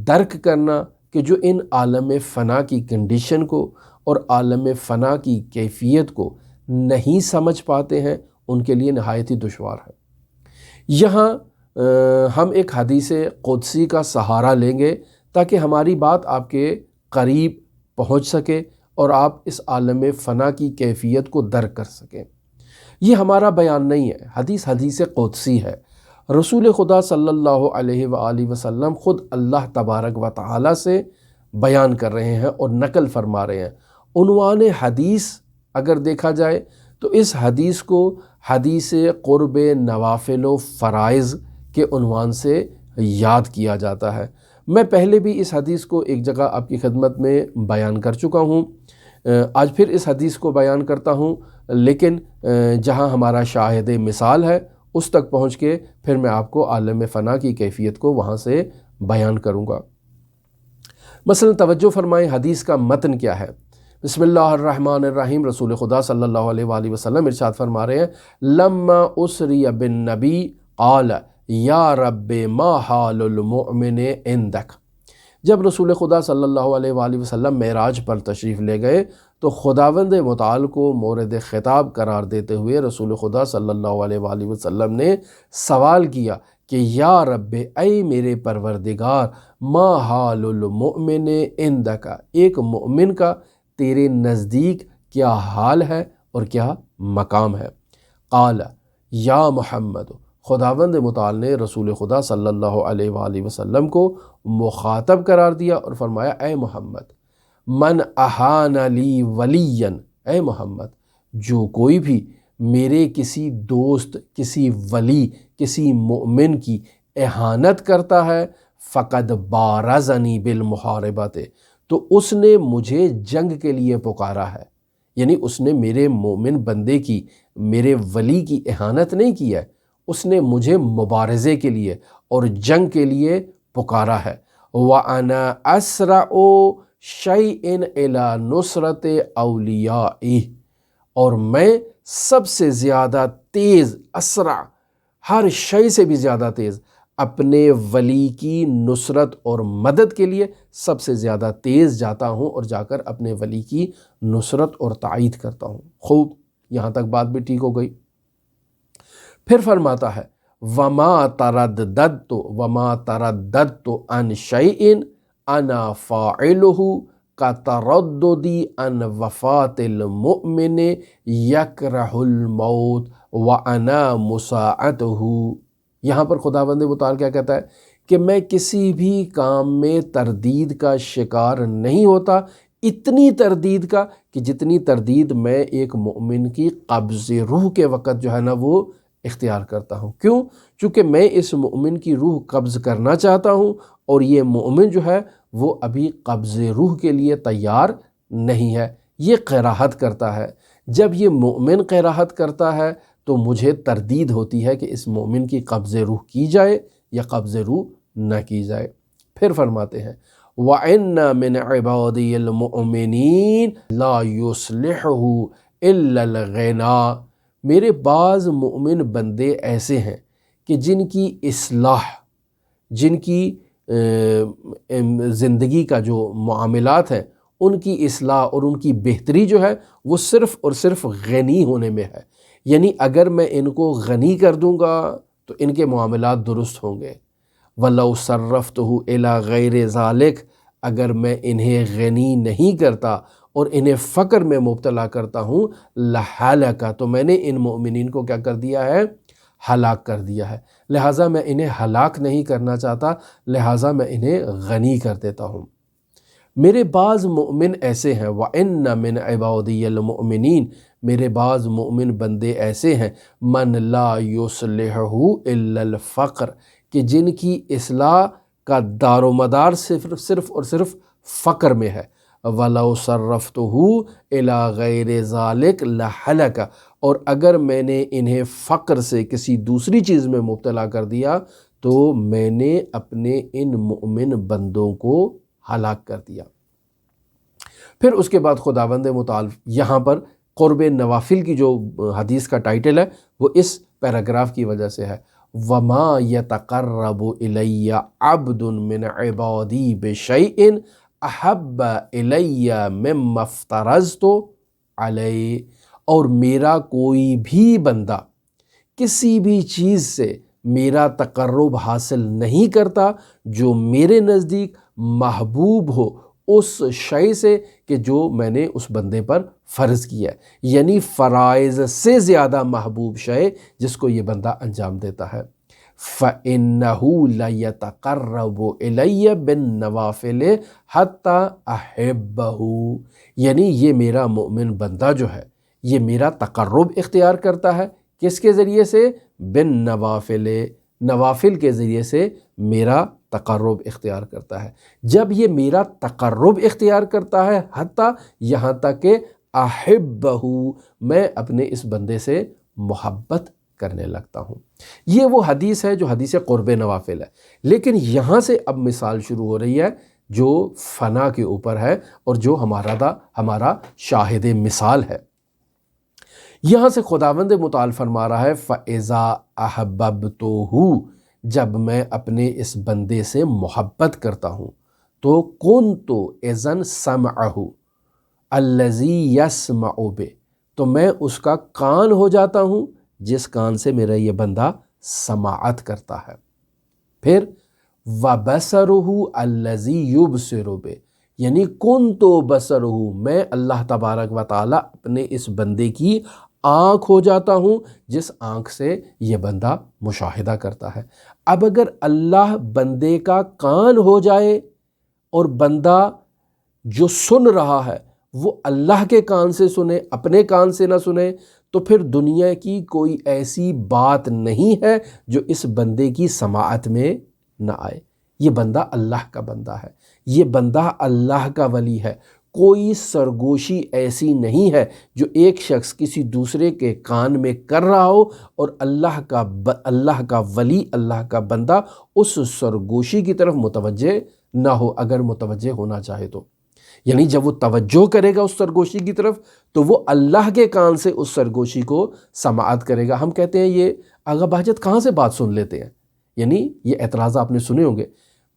درک کرنا کہ جو ان عالم فنا کی کنڈیشن کو اور عالم فنا کی کیفیت کو نہیں سمجھ پاتے ہیں، ان کے لیے نہایت ہی دشوار ہے۔ یہاں ہم ایک حدیث قدسی کا سہارا لیں گے تاکہ ہماری بات آپ کے قریب پہنچ سکے اور آپ اس عالم فنا کی کیفیت کو درک کر سکیں۔ یہ ہمارا بیان نہیں ہے، حدیث قدسی ہے۔ رسول خدا صلی اللہ علیہ وآلہ وسلم خود اللہ تبارک و تعالی سے بیان کر رہے ہیں اور نقل فرما رہے ہیں۔ عنوان حدیث اگر دیکھا جائے تو اس حدیث کو حدیث قرب نوافل و فرائض کے عنوان سے یاد کیا جاتا ہے۔ میں پہلے بھی اس حدیث کو ایک جگہ آپ کی خدمت میں بیان کر چکا ہوں، آج پھر اس حدیث کو بیان کرتا ہوں، لیکن جہاں ہمارا شاہد مثال ہے اس تک پہنچ کے پھر میں آپ کو عالم فنا کی کیفیت کو وہاں سے بیان کروں گا۔ مثلا توجہ فرمائیں، حدیث کا متن کیا ہے۔ بسم اللہ الرحمن الرحیم، رسول خدا صلی اللہ علیہ وآلہ وسلم ارشاد فرما رہے ہیں، لما اسری بالنبی قال یا رب ما حال المؤمن عندک۔ جب رسول خدا صلی اللہ علیہ وآلہ وسلم معراج پر تشریف لے گئے تو خداوند متعال کو مورد خطاب قرار دیتے ہوئے رسول خدا صلی اللہ علیہ وآلہ وسلم نے سوال کیا کہ یا رب، اے میرے پروردگار، ما حال المؤمن عندک، ایک مومن کا تیرے نزدیک کیا حال ہے اور کیا مقام ہے۔ قال یا محمد، خداوند متعال نے رسول خدا صلی اللہ علیہ وآلہ وسلم کو مخاطب قرار دیا اور فرمایا، اے محمد، من احان لی ولیا، اے محمد، جو کوئی بھی میرے کسی دوست، کسی ولی، کسی مومن کی اہانت کرتا ہے، فقد بارزنی بالمحاربت، تو اس نے مجھے جنگ کے لیے پکارا ہے، یعنی اس نے میرے مومن بندے کی، میرے ولی کی اہانت نہیں کی ہے، اس نے مجھے مبارزے کے لیے اور جنگ کے لیے پکارا ہے۔ وَأَنَا أَسْرَعُ شَيْءٍ إِلَى نُصْرَةِ أَوْلِيَائِهِ، اور میں سب سے زیادہ تیز، اسرع، ہر شے سے بھی زیادہ تیز اپنے ولی کی نصرت اور مدد کے لیے سب سے زیادہ تیز جاتا ہوں اور جا کر اپنے ولی کی نصرت اور تائید کرتا ہوں۔ خوب، یہاں تک بات بھی ٹھیک ہو گئی۔ پھر فرماتا ہے وما ترددت عن شيء انا فاعله كترددي عن وفاة المؤمن يكره الموت وانا مساعده۔ یہاں پر خداوند متعال کیا کہتا ہے کہ میں کسی بھی کام میں تردید کا شکار نہیں ہوتا، اتنی تردید کا کہ جتنی تردید میں ایک مومن کی قبض روح کے وقت جو ہے نا وہ اختیار کرتا ہوں۔ کیوں؟ چونکہ میں اس مومن کی روح قبض کرنا چاہتا ہوں، اور یہ مومن جو ہے وہ ابھی قبض روح کے لیے تیار نہیں ہے، یہ قراحت کرتا ہے۔ جب یہ مومن قراحت کرتا ہے تو مجھے تردید ہوتی ہے کہ اس مومن کی قبض روح کی جائے یا قبض روح نہ کی جائے۔ پھر فرماتے ہیں وَإِنَّ مِنْ عِبَادِيَ الْمُؤْمِنِينَ لَا يُصْلِحُهُ إِلَّا الْغِنَى۔ میرے بعض مؤمن بندے ایسے ہیں کہ جن کی اصلاح، جن کی زندگی کا جو معاملات ہیں ان کی اصلاح اور ان کی بہتری جو ہے وہ صرف اور صرف غنی ہونے میں ہے۔ یعنی اگر میں ان کو غنی کر دوں گا تو ان کے معاملات درست ہوں گے۔ وَلَوْ صَرَّفْتُهُ إِلَى غَيْرِ ذَلِكَ، اگر میں انہیں غنی نہیں کرتا اور انہیں فقر میں مبتلا کرتا ہوں لَحَلَكَ، تو میں نے ان مومنین کو کیا کر دیا ہے؟ ہلاک کر دیا ہے۔ لہٰذا میں انہیں ہلاک نہیں کرنا چاہتا، لہٰذا میں انہیں غنی کر دیتا ہوں۔ میرے بعض مومن ایسے ہیں وَإِنَّ مِنْ عِبَادِيَ الْمُؤْمِنِينَ، میرے بعض مومن بندے ایسے ہیں مَنْ لَا يُصْلِحُهُ إِلَّا الْفَقْرَ، کہ جن کی اصلاح کا دار و مدار صرف اور صرف فقر میں ہے۔ وَلَوْ صَرَّفْتُهُ إِلَى غَيْرِ ذَلِكَ لَحَلَكَ، اور اگر میں نے انہیں فقر سے کسی دوسری چیز میں مبتلا کر دیا تو میں نے اپنے ان مؤمن بندوں کو ہلاک کر دیا۔ پھر اس کے بعد خداوند متعال یہاں پر قرب نوافل کی جو حدیث کا ٹائٹل ہے وہ اس پیراگراف کی وجہ سے ہے وَمَا يَتَقَرَّبُ إِلَيَّ عَبْدٌ مِّنْ عِبَادِي بِشَيْءٍ أَحَبَّ إِلَيَّ مِمَّا افْتَرَضْتُ عَلَيْهِ، اور میرا کوئی بھی بندہ کسی بھی چیز سے میرا تقرب حاصل نہیں کرتا جو میرے نزدیک محبوب ہو اس شے سے کہ جو میں نے اس بندے پر فرض کیا ہے، یعنی فرائض سے زیادہ محبوب شے جس کو یہ بندہ انجام دیتا ہے۔ فَإِنَّهُ لَيَتَقَرَّبُ إِلَيَّ بِالنَّوَافِلِ حَتَّى أَحِبَّهُ، یعنی یہ میرا مومن بندہ جو ہے یہ میرا تقرب اختیار کرتا ہے، کس کے ذریعے سے؟ بالنوافل، نوافل کے ذریعے سے میرا تقرب اختیار کرتا ہے۔ جب یہ میرا تقرب اختیار کرتا ہے حتیٰ یہاں تک کہ احبہ، میں اپنے اس بندے سے محبت کرنے لگتا ہوں۔ یہ وہ حدیث ہے جو حدیث قرب نوافل ہے، لیکن یہاں سے اب مثال شروع ہو رہی ہے جو فنا کے اوپر ہے اور جو ہمارا شاہد مثال ہے۔ یہاں سے خداوند متعال فرما رہا ہے فَإِذَا أَحْبَبْتُهُ، جب میں اپنے اس بندے سے محبت کرتا ہوں تو كُنْتُ إِذًا سَمْعَهُ الَّذِي يَسْمَعُ بِهِ، تو میں اس کا کان ہو جاتا ہوں جس کان سے میرا یہ بندہ سماعت کرتا ہے۔ پھر وَبَصَرُهُ الَّذِي يُبْصِرُ بِهِ، یعنی كُنْتُ بَصَرُهُ، میں اللہ تبارک و تعالیٰ اپنے اس بندے کی آنکھ ہو جاتا ہوں جس آنکھ سے یہ بندہ مشاہدہ کرتا ہے۔ اب اگر اللہ بندے کا کان ہو جائے اور بندہ جو سن رہا ہے وہ اللہ کے کان سے سنے، اپنے کان سے نہ سنے، تو پھر دنیا کی کوئی ایسی بات نہیں ہے جو اس بندے کی سماعت میں نہ آئے۔ یہ بندہ اللہ کا بندہ ہے، یہ بندہ اللہ کا ولی ہے۔ کوئی سرگوشی ایسی نہیں ہے جو ایک شخص کسی دوسرے کے کان میں کر رہا ہو اور اللہ کا ولی، اللہ کا بندہ اس سرگوشی کی طرف متوجہ نہ ہو، اگر متوجہ ہونا چاہے تو۔ یعنی جب وہ توجہ کرے گا اس سرگوشی کی طرف تو وہ اللہ کے کان سے اس سرگوشی کو سماعت کرے گا۔ ہم کہتے ہیں یہ آغا بہجت کہاں سے بات سن لیتے ہیں؟ یعنی یہ اعتراض آپ نے سنے ہوں گے،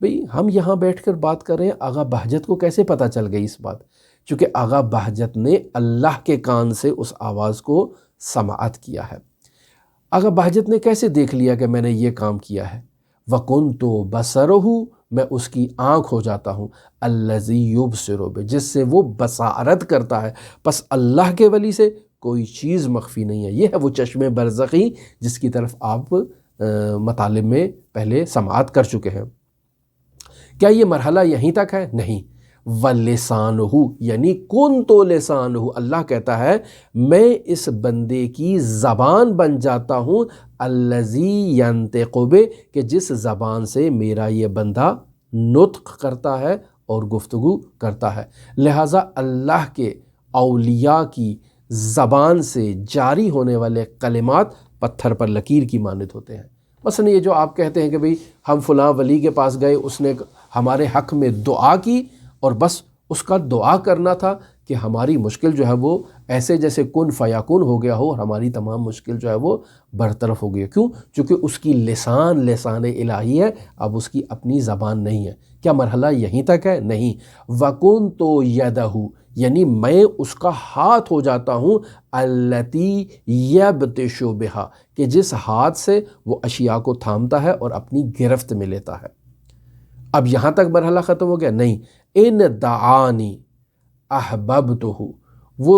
بھئی ہم یہاں بیٹھ کر بات کر رہے ہیں، آغا بہجت کو کیسے پتہ چل گئی اس بات؟ چونکہ آغا بہجت نے اللہ کے کان سے اس آواز کو سماعت کیا ہے۔ آقا بہجت نے کیسے دیکھ لیا کہ میں نے یہ کام کیا ہے؟ وَكُنْتُ بَصَرُهُ، میں اس کی آنکھ ہو جاتا ہوں، الَّذِي يُبْصِرُ بِهِ، جس سے وہ بصارت کرتا ہے۔ پس اللہ کے ولی سے کوئی چیز مخفی نہیں ہے۔ یہ ہے وہ چشم برزخی جس کی طرف آپ مطالب میں پہلے سماعت کر چکے ہیں۔ کیا یہ مرحلہ یہیں تک ہے؟ نہیں۔ وَلِسَانُهُ، یعنی كُنْتُ لِسَانُهُ، اللہ کہتا ہے میں اس بندے کی زبان بن جاتا ہوں، الَّذِي يَنْطِقُ بِهِ، کہ جس زبان سے میرا یہ بندہ نطق کرتا ہے اور گفتگو کرتا ہے۔ لہٰذا اللہ کے اولیاء کی زبان سے جاری ہونے والے کلمات پتھر پر لکیر کی مانند ہوتے ہیں۔ مثلا یہ جو آپ کہتے ہیں کہ بھئی ہم فلاں ولی کے پاس گئے، اس نے ہمارے حق میں دعا کی اور بس اس کا دعا کرنا تھا کہ ہماری مشکل جو ہے وہ ایسے جیسے کن فیاکون ہو گیا ہو اور ہماری تمام مشکل جو ہے وہ برطرف ہو گئی ہے۔ کیوں؟ چونکہ اس کی لسان الہی ہے، اب اس کی اپنی زبان نہیں ہے۔ کیا مرحلہ یہیں تک ہے؟ نہیں۔ وَكُنْتُ يَدَهُ، یعنی میں اس کا ہاتھ ہو جاتا ہوں، الَّتِي يَبْطِشُ بِهَا، کہ جس ہاتھ سے وہ اشیاء کو تھامتا ہے اور اپنی گرفت میں لیتا ہے۔ اب یہاں تک مرحلہ ختم ہو گیا؟ نہیں۔ ان دعانی احببتہ، وہ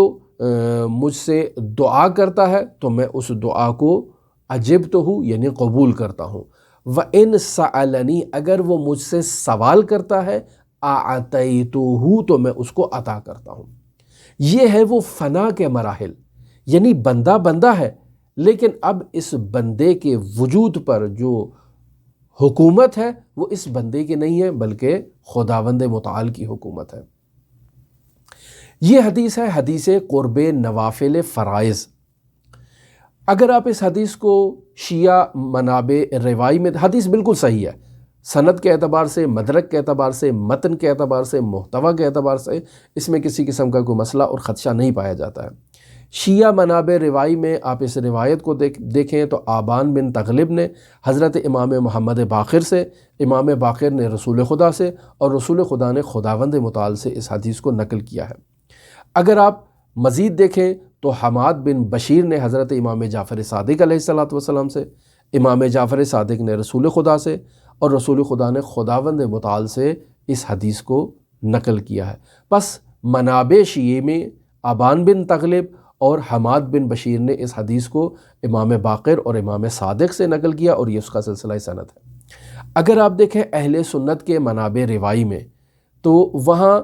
مجھ سے دعا کرتا ہے تو میں اس دعا کو اجبتہ یعنی قبول کرتا ہوں۔ وَإِن سَأَلَنِي، اگر وہ مجھ سے سوال کرتا ہے، اعطیتہ، تو میں اس کو عطا کرتا ہوں۔ یہ ہے وہ فنا کے مراحل، یعنی بندہ ہے لیکن اب اس بندے کے وجود پر جو حکومت ہے وہ اس بندے کی نہیں ہے بلکہ خداوند متعال کی حکومت ہے۔ یہ حدیث ہے حدیث قرب نوافل فرائض۔ اگر آپ اس حدیث کو شیعہ منابع روائی میں، حدیث بالکل صحیح ہے، سند کے اعتبار سے، مدرک کے اعتبار سے، متن کے اعتبار سے، محتویٰ کے اعتبار سے اس میں کسی قسم کا کوئی مسئلہ اور خدشہ نہیں پایا جاتا ہے۔ شیعہ منابع روائی میں آپ اس روایت کو دیکھیں تو آبان بن تغلب نے حضرت امام محمد باقر سے، امام باقر نے رسول خدا سے، اور رسول خدا نے خداوند متعال سے اس حدیث کو نقل کیا ہے۔ اگر آپ مزید دیکھیں تو حماد بن بشیر نے حضرت امام جعفر صادق علیہ السلام سے، امام جعفر صادق نے رسول خدا سے، اور رسول خدا نے خداوند متعال سے اس حدیث کو نقل کیا ہے۔ پس منابع شیعہ میں آبان بن تغلب اور حماد بن بشیر نے اس حدیث کو امام باقر اور امام صادق سے نقل کیا اور یہ اس کا سلسلہ سند ہے۔ اگر آپ دیکھیں اہل سنت کے منابع روائی میں تو وہاں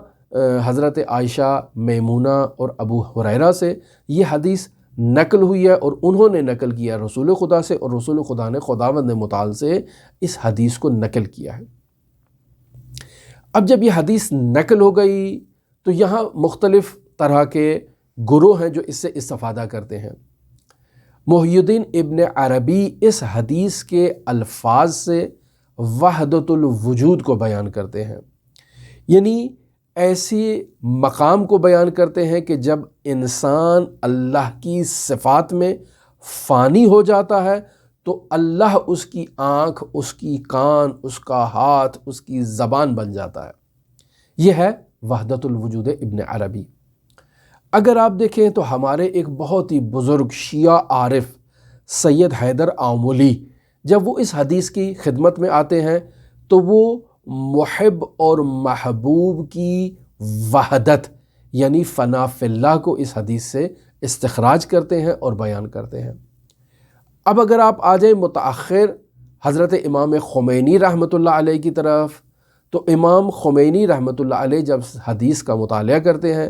حضرت عائشہ، میمونہ اور ابو ہریرہ سے یہ حدیث نقل ہوئی ہے اور انہوں نے نقل کیا رسول خدا سے، اور رسول خدا نے خداوند متعال سے اس حدیث کو نقل کیا ہے۔ اب جب یہ حدیث نقل ہو گئی تو یہاں مختلف طرح کے گروہ ہیں جو اس سے استفادہ کرتے ہیں۔ محی الدین ابن عربی اس حدیث کے الفاظ سے وحدت الوجود کو بیان کرتے ہیں، یعنی ایسی مقام کو بیان کرتے ہیں کہ جب انسان اللہ کی صفات میں فانی ہو جاتا ہے تو اللہ اس کی آنکھ، اس کی کان، اس کا ہاتھ، اس کی زبان بن جاتا ہے۔ یہ ہے وحدت الوجود ابن عربی۔ اگر آپ دیکھیں تو ہمارے ایک بہت ہی بزرگ شیعہ عارف سید حیدر آمولی جب وہ اس حدیث کی خدمت میں آتے ہیں تو وہ محب اور محبوب کی وحدت یعنی فنا فی اللہ کو اس حدیث سے استخراج کرتے ہیں اور بیان کرتے ہیں۔ اب اگر آپ آ جائیں متأخر حضرت امام خمینی رحمۃ اللہ علیہ کی طرف، تو امام خمینی رحمۃ اللہ علیہ جب حدیث کا مطالعہ کرتے ہیں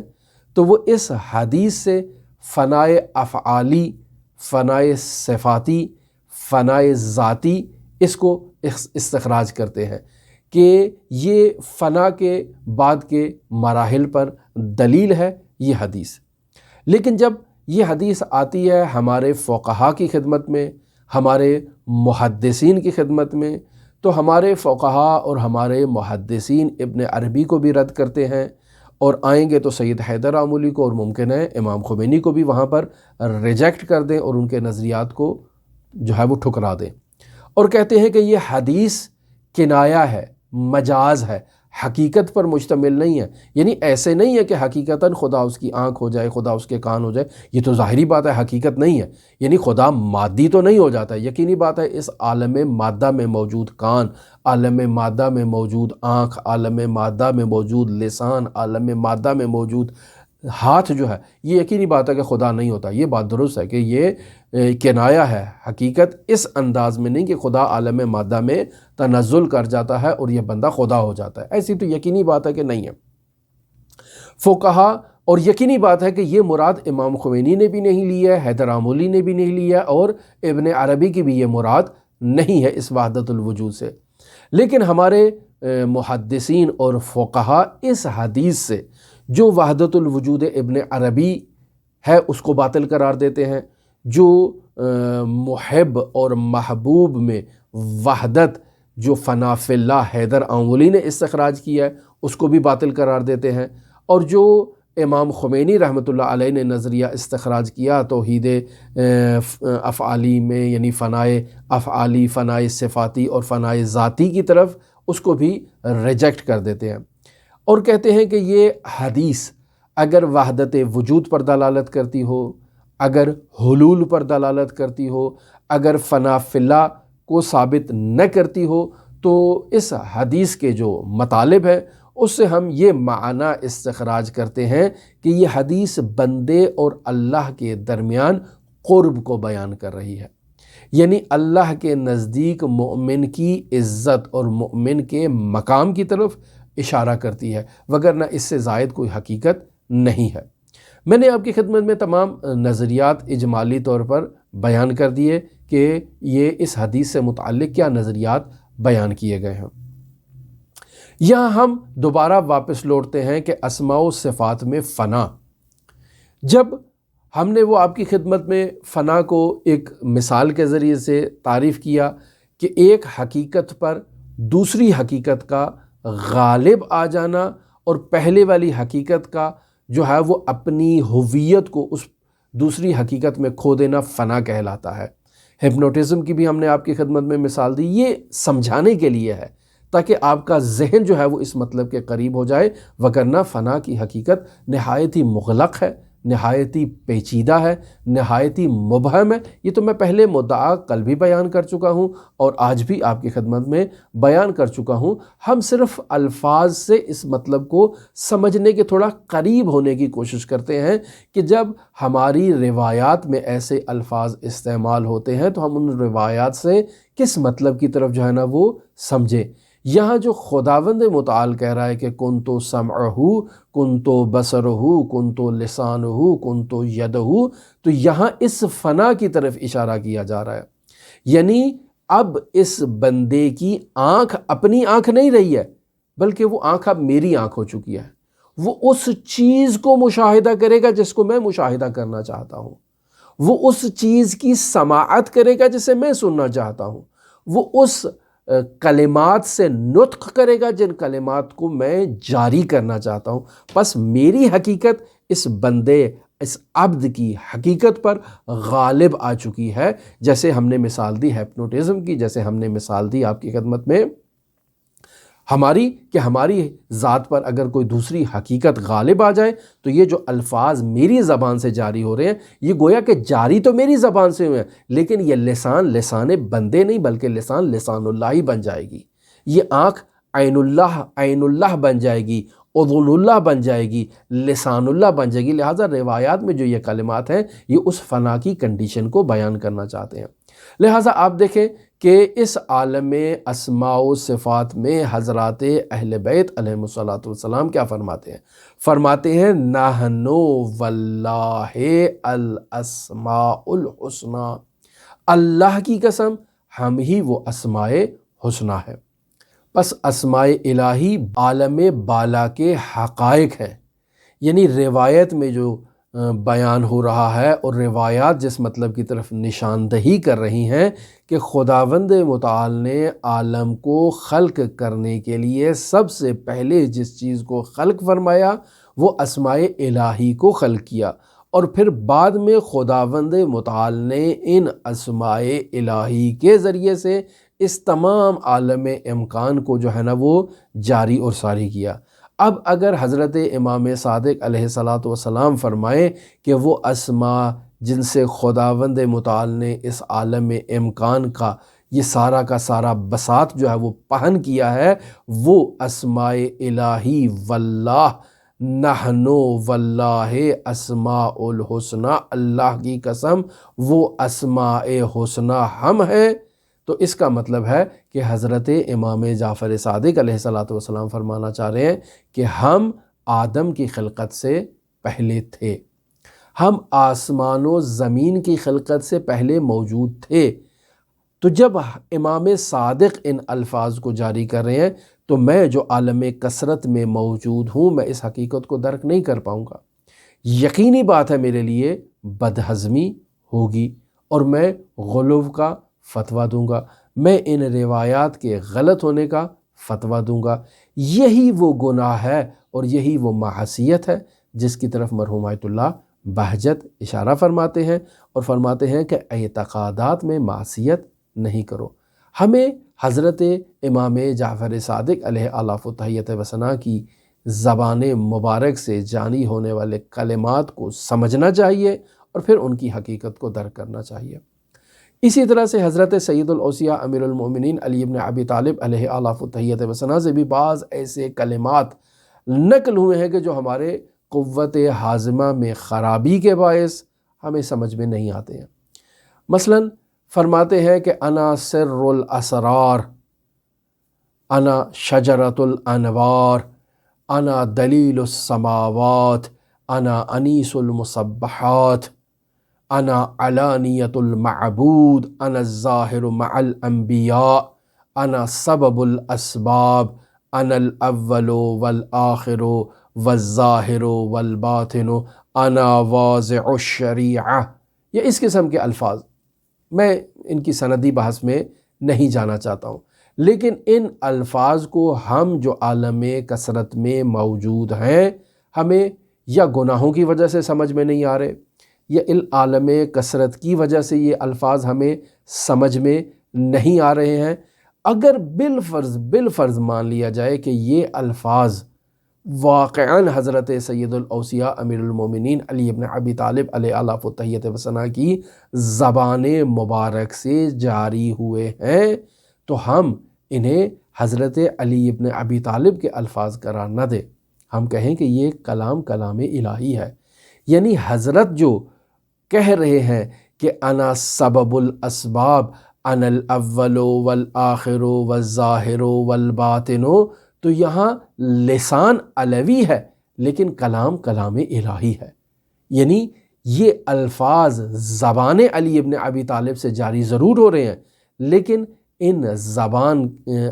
تو وہ اس حدیث سے فنائے افعالی، فنائے صفاتی، فنائے ذاتی اس کو استخراج کرتے ہیں کہ یہ فنا کے بعد کے مراحل پر دلیل ہے یہ حدیث۔ لیکن جب یہ حدیث آتی ہے ہمارے فقہا کی خدمت میں، ہمارے محدثین کی خدمت میں، تو ہمارے فقہا اور ہمارے محدثین ابن عربی کو بھی رد کرتے ہیں، اور آئیں گے تو سید حیدر آمولی کو، اور ممکن ہے امام خمینی کو بھی وہاں پر ریجیکٹ کر دیں اور ان کے نظریات کو جو ہے وہ ٹھکرا دیں، اور کہتے ہیں کہ یہ حدیث کنایہ ہے، مجاز ہے، حقیقت پر مشتمل نہیں ہے۔ یعنی ایسے نہیں ہے کہ حقیقتاً خدا اس کی آنکھ ہو جائے، خدا اس کے کان ہو جائے، یہ تو ظاہری بات ہے حقیقت نہیں ہے۔ یعنی خدا مادی تو نہیں ہو جاتا، یقینی بات ہے اس عالم مادہ میں موجود کان، عالم مادہ میں موجود آنکھ، عالم مادہ میں موجود لسان، عالم مادہ میں موجود ہاتھ جو ہے، یہ یقینی بات ہے کہ خدا نہیں ہوتا۔ یہ بات درست ہے کہ یہ کنایہ ہے، حقیقت اس انداز میں نہیں کہ خدا عالم مادہ میں تنزل کر جاتا ہے اور یہ بندہ خدا ہو جاتا ہے، ایسی تو یقینی بات ہے کہ نہیں ہے۔ فقہا اور یقینی بات ہے کہ یہ مراد امام خمینی نے بھی نہیں لی ہے، حیدر آمولی نے بھی نہیں لیا اور ابن عربی کی بھی یہ مراد نہیں ہے اس وحدت الوجود سے۔ لیکن ہمارے محدثین اور فقہا اس حدیث سے جو وحدت الوجود ابن عربی ہے اس کو باطل قرار دیتے ہیں، جو محب اور محبوب میں وحدت جو فنا فی اللہ حیدر آمولی نے استخراج کیا ہے اس کو بھی باطل قرار دیتے ہیں، اور جو امام خمینی رحمۃ اللہ علیہ نے نظریہ استخراج کیا توحید افعالی میں، یعنی فنائے افعالی، فنائے صفاتی اور فنائے ذاتی کی طرف، اس کو بھی ریجیکٹ کر دیتے ہیں اور کہتے ہیں کہ یہ حدیث اگر وحدت وجود پر دلالت کرتی ہو، اگر حلول پر دلالت کرتی ہو، اگر فنا فی اللہ کو ثابت نہ کرتی ہو، تو اس حدیث کے جو مطالب ہیں اس سے ہم یہ معنی استخراج کرتے ہیں کہ یہ حدیث بندے اور اللہ کے درمیان قرب کو بیان کر رہی ہے، یعنی اللہ کے نزدیک مومن کی عزت اور مومن کے مقام کی طرف اشارہ کرتی ہے، وگرنہ اس سے زائد کوئی حقیقت نہیں ہے۔ میں نے آپ کی خدمت میں تمام نظریات اجمالی طور پر بیان کر دیے کہ یہ اس حدیث سے متعلق کیا نظریات بیان کیے گئے ہیں۔ یہاں ہم دوبارہ واپس لوٹتے ہیں کہ اسماء و صفات میں فنا، جب ہم نے وہ آپ کی خدمت میں فنا کو ایک مثال کے ذریعے سے تعریف کیا کہ ایک حقیقت پر دوسری حقیقت کا غالب آ جانا اور پہلے والی حقیقت کا جو ہے وہ اپنی ہویت کو اس دوسری حقیقت میں کھو دینا فنا کہلاتا ہے۔ ہپنوٹزم کی بھی ہم نے آپ کی خدمت میں مثال دی، یہ سمجھانے کے لیے ہے تاکہ آپ کا ذہن جو ہے وہ اس مطلب کے قریب ہو جائے، وگرنہ فنا کی حقیقت نہایت ہی مغلق ہے، نہایت ہی پیچیدہ ہے، نہایت ہی مبہم ہے۔ یہ تو میں پہلے مدعا کل بھی بیان کر چکا ہوں اور آج بھی آپ کی خدمت میں بیان کر چکا ہوں۔ ہم صرف الفاظ سے اس مطلب کو سمجھنے کے تھوڑا قریب ہونے کی کوشش کرتے ہیں کہ جب ہماری روایات میں ایسے الفاظ استعمال ہوتے ہیں تو ہم ان روایات سے کس مطلب کی طرف جو ہے نا وہ سمجھیں۔ یہاں جو خداوند متعال کہہ رہا ہے کہ کنتو سمعہ، کنتو بصرہ، کنتو لسانہ، کنتو یدہ، تو یہاں اس فنا کی طرف اشارہ کیا جا رہا ہے، یعنی اب اس بندے کی آنکھ اپنی آنکھ نہیں رہی ہے، بلکہ وہ آنکھ اب میری آنکھ ہو چکی ہے۔ وہ اس چیز کو مشاہدہ کرے گا جس کو میں مشاہدہ کرنا چاہتا ہوں، وہ اس چیز کی سماعت کرے گا جسے میں سننا چاہتا ہوں، وہ اس کلمات سے نطق کرے گا جن کلمات کو میں جاری کرنا چاہتا ہوں۔ پس میری حقیقت اس بندے، اس عبد کی حقیقت پر غالب آ چکی ہے، جیسے ہم نے مثال دی ہپنوٹزم کی، جیسے ہم نے مثال دی آپ کی خدمت میں ہماری ذات پر اگر کوئی دوسری حقیقت غالب آ جائے تو یہ جو الفاظ میری زبان سے جاری ہو رہے ہیں یہ گویا کہ جاری تو میری زبان سے ہوئے ہیں، لیکن یہ لسان بندے نہیں بلکہ لسان اللہ ہی بن جائے گی۔ یہ آنکھ عین اللہ بن جائے گی، اذن اللہ بن جائے گی، لسان اللہ بن جائے گی۔ لہٰذا روایات میں جو یہ کلمات ہیں یہ اس فنا کی کنڈیشن کو بیان کرنا چاہتے ہیں۔ لہٰذا آپ دیکھیں کہ اس عالم اسماء و صفات میں حضرات اہل بیت علیہم الصلاۃ والسلام کیا فرماتے ہیں نحن واللہ الاسماء الحسنی، اللہ کی قسم ہم ہی وہ اسماء حسنی ہے۔ پس اسماء الہی عالم بالا کے حقائق ہیں، یعنی روایت میں جو بیان ہو رہا ہے اور روایات جس مطلب کی طرف نشاندہی کر رہی ہیں کہ خداوند متعال نے عالم کو خلق کرنے کے لیے سب سے پہلے جس چیز کو خلق فرمایا وہ اسماء الہی کو خلق کیا، اور پھر بعد میں خداوند متعال نے ان اسماء الہی کے ذریعے سے اس تمام عالم امکان کو جو ہے نا وہ جاری اور ساری کیا۔ اب اگر حضرت امام صادق علیہ الصلاۃ والسلام فرمائے کہ وہ اسماء جن سے خداوند متعال نے اس عالم امکان کا یہ سارا کا سارا بساط جو ہے وہ پہن کیا ہے، وہ اسماء الہی واللہ نحنو واللہ اسماء الحسنہ، اللہ کی قسم وہ اسماء حسنہ ہم ہیں، تو اس کا مطلب ہے کہ حضرت امام جعفر صادق علیہ الصلاۃ والسلام فرمانا چاہ رہے ہیں کہ ہم آدم کی خلقت سے پہلے تھے، ہم آسمان و زمین کی خلقت سے پہلے موجود تھے۔ تو جب امام صادق ان الفاظ کو جاری کر رہے ہیں تو میں جو عالم کثرت میں موجود ہوں، میں اس حقیقت کو درک نہیں کر پاؤں گا۔ یقینی بات ہے میرے لیے بدہضمی ہوگی اور میں غلو کا فتویٰ دوں گا، میں ان روایات کے غلط ہونے کا فتویٰ دوں گا۔ یہی وہ گناہ ہے اور یہی وہ معصیت ہے جس کی طرف مرحوم آیت اللہ بہجت اشارہ فرماتے ہیں اور فرماتے ہیں کہ اعتقادات میں معصیت نہیں کرو۔ ہمیں حضرت امام جعفر صادق علیہ آلاف و تحیت و ثنا کی زبان مبارک سے جانی ہونے والے کلمات کو سمجھنا چاہیے اور پھر ان کی حقیقت کو درک کرنا چاہیے۔ اسی طرح سے حضرت سید الاوصیاء امیر المؤمنین علی ابن ابی طالب علیہ آلاف و تحیت و ثنا سے بھی بعض ایسے کلمات نقل ہوئے ہیں کہ جو ہمارے قوت ہاضمہ میں خرابی کے باعث ہمیں سمجھ میں نہیں آتے ہیں۔ مثلاً فرماتے ہیں کہ انا سر الاسرار، انا شجرۃ الانوار، انا دلیل السماوات، انا انیس المصبحات، انا علانیت المعبود، انا الظاہر مع الانبیاء، انا سبب الاسباب، انا الاول والآخر والظاہر والباطن، انا واضع الشریعہ۔ یہ اس قسم کے الفاظ، میں ان کی سندی بحث میں نہیں جانا چاہتا ہوں، لیکن ان الفاظ کو ہم جو عالم کثرت میں موجود ہیں، ہمیں یا گناہوں کی وجہ سے سمجھ میں نہیں آ رہے، یا عالم کثرت کی وجہ سے یہ الفاظ ہمیں سمجھ میں نہیں آ رہے ہیں۔ اگر بالفرض مان لیا جائے کہ یہ الفاظ واقعاً حضرت سید الاوصیاء امیر المومنین علی ابن ابی طالب علیہ آلاف و تحیت و ثنا کی زبان مبارک سے جاری ہوئے ہیں تو ہم انہیں حضرت علی ابن ابی طالب کے الفاظ قرار نہ دیں، ہم کہیں کہ یہ کلام الہی ہے۔ یعنی حضرت جو کہہ رہے ہیں کہ انا سبب الاسباب، انا الاول والآخر والظاہر والباطن، تو یہاں لسان علوی ہے لیکن کلام الہی ہے۔ یعنی یہ الفاظ زبان علی ابن ابی طالب سے جاری ضرور ہو رہے ہیں، لیکن ان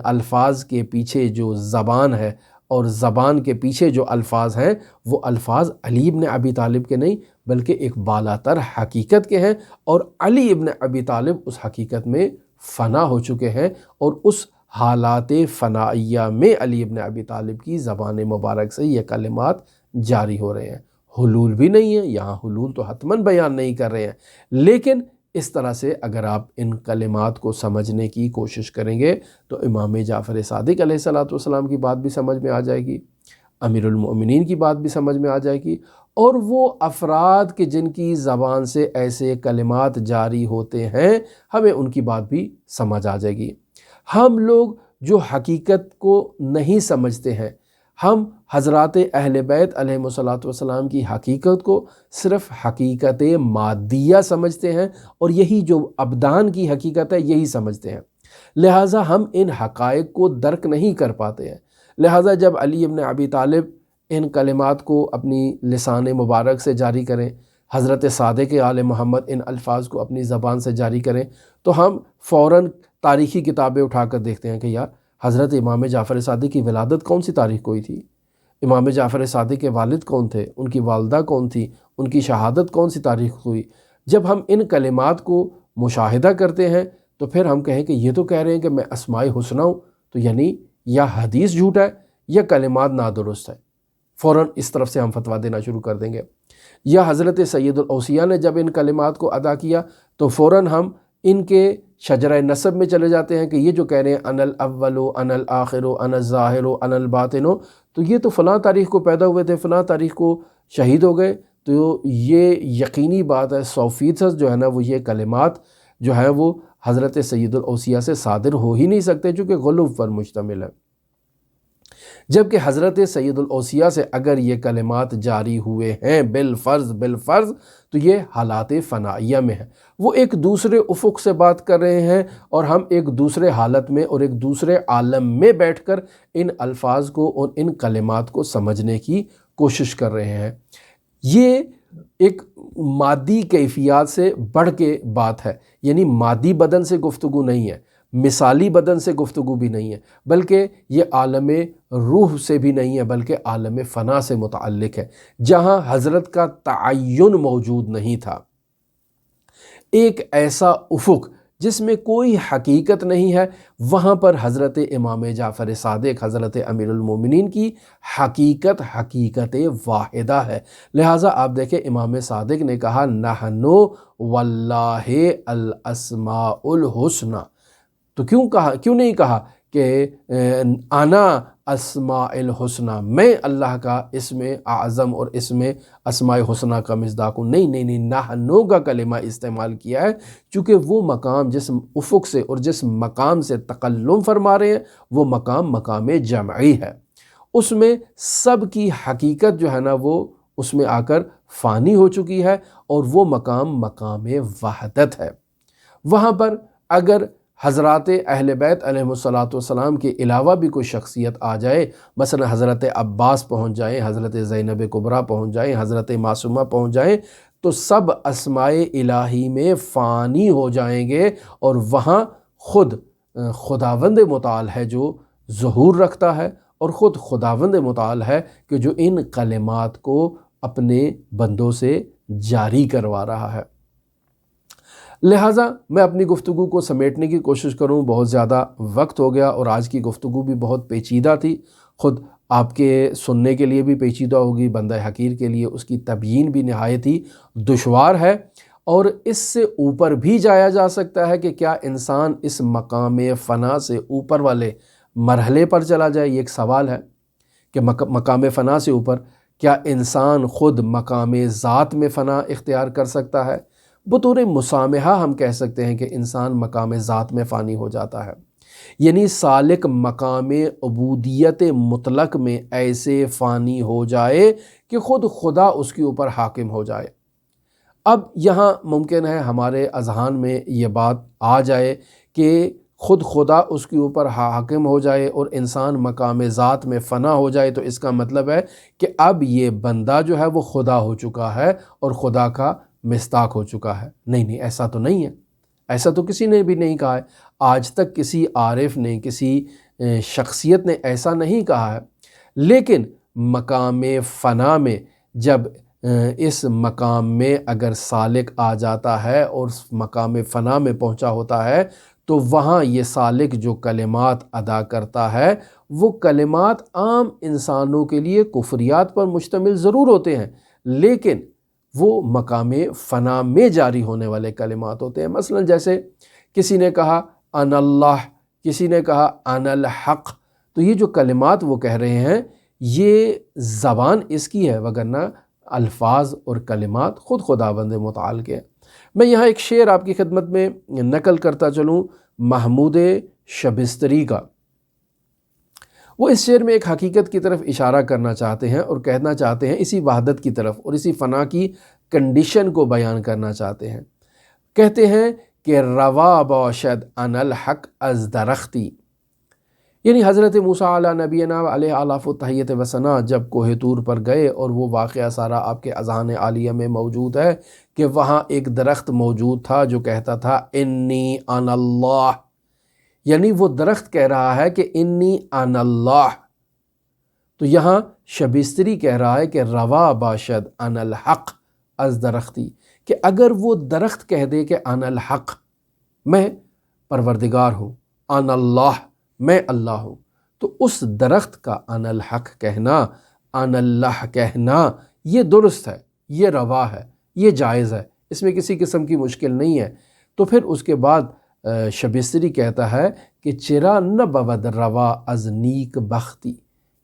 الفاظ کے پیچھے جو زبان ہے اور زبان کے پیچھے جو الفاظ ہیں وہ الفاظ علی ابن ابی طالب کے نہیں بلکہ ایک بالاتر حقیقت کے ہیں، اور علی ابن ابی طالب اس حقیقت میں فنا ہو چکے ہیں، اور اس حالات فنائیہ میں علی ابن ابی طالب کی زبان مبارک سے یہ کلمات جاری ہو رہے ہیں۔ حلول بھی نہیں ہے، یہاں حلول تو حتماً بیان نہیں کر رہے ہیں، لیکن اس طرح سے اگر آپ ان کلمات کو سمجھنے کی کوشش کریں گے تو امام جعفر صادق علیہ الصلاۃ والسلام کی بات بھی سمجھ میں آ جائے گی، امیر المؤمنین کی بات بھی سمجھ میں آ جائے گی، اور وہ افراد کے جن کی زبان سے ایسے کلمات جاری ہوتے ہیں ہمیں ان کی بات بھی سمجھ آ جائے گی۔ ہم لوگ جو حقیقت کو نہیں سمجھتے ہیں، ہم حضرات اہل بیت علیہ الصلاۃ والسلام کی حقیقت کو صرف حقیقت مادیہ سمجھتے ہیں، اور یہی جو ابدان کی حقیقت ہے یہی سمجھتے ہیں، لہٰذا ہم ان حقائق کو درک نہیں کر پاتے ہیں۔ لہٰذا جب علی ابن ابی طالب ان کلمات کو اپنی لسان مبارک سے جاری کریں، حضرت صادق آل محمد ان الفاظ کو اپنی زبان سے جاری کریں، تو ہم فوراً تاریخی کتابیں اٹھا کر دیکھتے ہیں کہ یار حضرت امام جعفر صادق کی ولادت کون سی تاریخ کو ہوئی تھی، امام جعفر صادق کے والد کون تھے، ان کی والدہ کون تھی، ان کی شہادت کون سی تاریخ کو ہوئی۔ جب ہم ان کلمات کو مشاہدہ کرتے ہیں تو پھر ہم کہیں کہ یہ تو کہہ رہے ہیں کہ میں اسماء حسنہ ہوں، تو یعنی یا حدیث جھوٹ ہے یا کلمات نادرست ہے، فوراً اس طرف سے ہم فتویٰ دینا شروع کر دیں گے۔ یا حضرت سید الاوصیاء نے جب ان کلمات کو ادا کیا تو فوراً ہم ان کے شجرہ نسب میں چلے جاتے ہیں کہ یہ جو کہہ رہے ہیں انا الاول انا الآخر انا الظاہر انا الباطن، تو یہ تو فلاں تاریخ کو پیدا ہوئے تھے، فلاں تاریخ کو شہید ہو گئے، تو یہ یقینی بات ہے 100% جو ہے نا وہ یہ کلمات جو ہے وہ حضرت سید الاوصیاء سے صادر ہو ہی نہیں سکتے، چونکہ غلو پر مشتمل ہے۔ جبکہ حضرت سید الاوصیاء سے اگر یہ کلمات جاری ہوئے ہیں بالفرض تو یہ حالات فنائیہ میں ہیں، وہ ایک دوسرے افق سے بات کر رہے ہیں اور ہم ایک دوسرے حالت میں اور ایک دوسرے عالم میں بیٹھ کر ان الفاظ کو اور ان کلمات کو سمجھنے کی کوشش کر رہے ہیں۔ یہ ایک مادی کیفیات سے بڑھ کے بات ہے، یعنی مادی بدن سے گفتگو نہیں ہے، مثالی بدن سے گفتگو بھی نہیں ہے، بلکہ یہ عالم روح سے بھی نہیں ہے، بلکہ عالم فنا سے متعلق ہے، جہاں حضرت کا تعین موجود نہیں تھا۔ ایک ایسا افق جس میں کوئی حقیقت نہیں ہے، وہاں پر حضرت امام جعفر صادق حضرت امیر المومنین کی حقیقت واحدہ ہے۔ لہٰذا آپ دیکھیں امام صادق نے کہا نحنو واللہ الاسماء الحسنی، تو کیوں نہیں کہا کہ انا اسماء الحسنی، میں اللہ کا اسم اعظم اور اسم اسماء حسنی کا مصداق ہوں؟ نہیں، نحنو کا کلمہ استعمال کیا ہے، چونکہ وہ مقام جس افق سے اور جس مقام سے تکلم فرما رہے ہیں وہ مقام جمعی ہے، اس میں سب کی حقیقت جو ہے نا وہ اس میں آ کر فانی ہو چکی ہے، اور وہ مقام وحدت ہے۔ وہاں پر اگر حضرات اہل بیت علیہ السلام کے علاوہ بھی کوئی شخصیت آ جائے، مثلا حضرت عباس پہنچ جائیں، حضرت زینب کبریٰ پہنچ جائیں، حضرت معصومہ پہنچ جائیں، تو سب اسماء الہی میں فانی ہو جائیں گے، اور وہاں خود خداوند متعال ہے جو ظہور رکھتا ہے، اور خود خداوند متعال ہے کہ جو ان کلمات کو اپنے بندوں سے جاری کروا رہا ہے۔ لہٰذا میں اپنی گفتگو کو سمیٹنے کی کوشش کروں، بہت زیادہ وقت ہو گیا، اور آج کی گفتگو بھی بہت پیچیدہ تھی، خود آپ کے سننے کے لیے بھی پیچیدہ ہوگی، بندہ حقیر کے لیے اس کی تبیین بھی نہایت ہی دشوار ہے، اور اس سے اوپر بھی جایا جا سکتا ہے کہ کیا انسان اس مقام فنا سے اوپر والے مرحلے پر چلا جائے۔ یہ ایک سوال ہے کہ مقام فنا سے اوپر کیا انسان خود مقام ذات میں فنا اختیار کر سکتا ہے؟ بطور مسامحہ ہم کہہ سکتے ہیں کہ انسان مقام ذات میں فانی ہو جاتا ہے، یعنی سالک مقام عبودیت مطلق میں ایسے فانی ہو جائے کہ خود خدا اس کے اوپر حاکم ہو جائے۔ اب یہاں ممکن ہے ہمارے اذہان میں یہ بات آ جائے کہ خود خدا اس کے اوپر حاکم ہو جائے اور انسان مقام ذات میں فنا ہو جائے، تو اس کا مطلب ہے کہ اب یہ بندہ جو ہے وہ خدا ہو چکا ہے اور خدا کا مصداق ہو چکا ہے۔ نہیں، ایسا تو نہیں ہے، ایسا تو کسی نے بھی نہیں کہا ہے، آج تک کسی عارف نے، کسی شخصیت نے ایسا نہیں کہا ہے۔ لیکن مقام فنا میں جب اس مقام میں اگر سالک آ جاتا ہے اور اس مقام فنا میں پہنچا ہوتا ہے، تو وہاں یہ سالک جو کلمات ادا کرتا ہے وہ کلمات عام انسانوں کے لیے کفریات پر مشتمل ضرور ہوتے ہیں، لیکن وہ مقام فنا میں جاری ہونے والے کلمات ہوتے ہیں۔ مثلا جیسے کسی نے کہا انا اللہ، کسی نے کہا انا الحق، تو یہ جو کلمات وہ کہہ رہے ہیں یہ زبان اس کی ہے، وگرنہ الفاظ اور کلمات خود خداوند متعال کے ہیں۔ میں یہاں ایک شعر آپ کی خدمت میں نقل کرتا چلوں محمود شبستری کا۔ وہ اس شعر میں ایک حقیقت کی طرف اشارہ کرنا چاہتے ہیں اور کہنا چاہتے ہیں اسی وحدت کی طرف اور اسی فنا کی کنڈیشن کو بیان کرنا چاہتے ہیں۔ کہتے ہیں کہ روا باشد انا الحق از درختی، یعنی حضرت موسیٰ علیہ نبینا علیہ آلاف و تحیت و ثنا جب کوہ طور پر گئے، اور وہ واقعہ سارا آپ کے اذہان عالیہ میں موجود ہے کہ وہاں ایک درخت موجود تھا جو کہتا تھا انی انا اللہ، یعنی وہ درخت کہہ رہا ہے کہ انی انا اللہ۔ تو یہاں شبستری کہہ رہا ہے کہ روا باشد انا الحق از درختی، کہ اگر وہ درخت کہہ دے کہ انا الحق، میں پروردگار ہوں، انا اللہ، میں اللہ ہوں، تو اس درخت کا انا الحق کہنا، انا اللہ کہنا، یہ درست ہے، یہ روا ہے، یہ جائز ہے، اس میں کسی قسم کی مشکل نہیں ہے۔ تو پھر اس کے بعد شبستری کہتا ہے کہ چرا نہ بود روا از نیک بختی،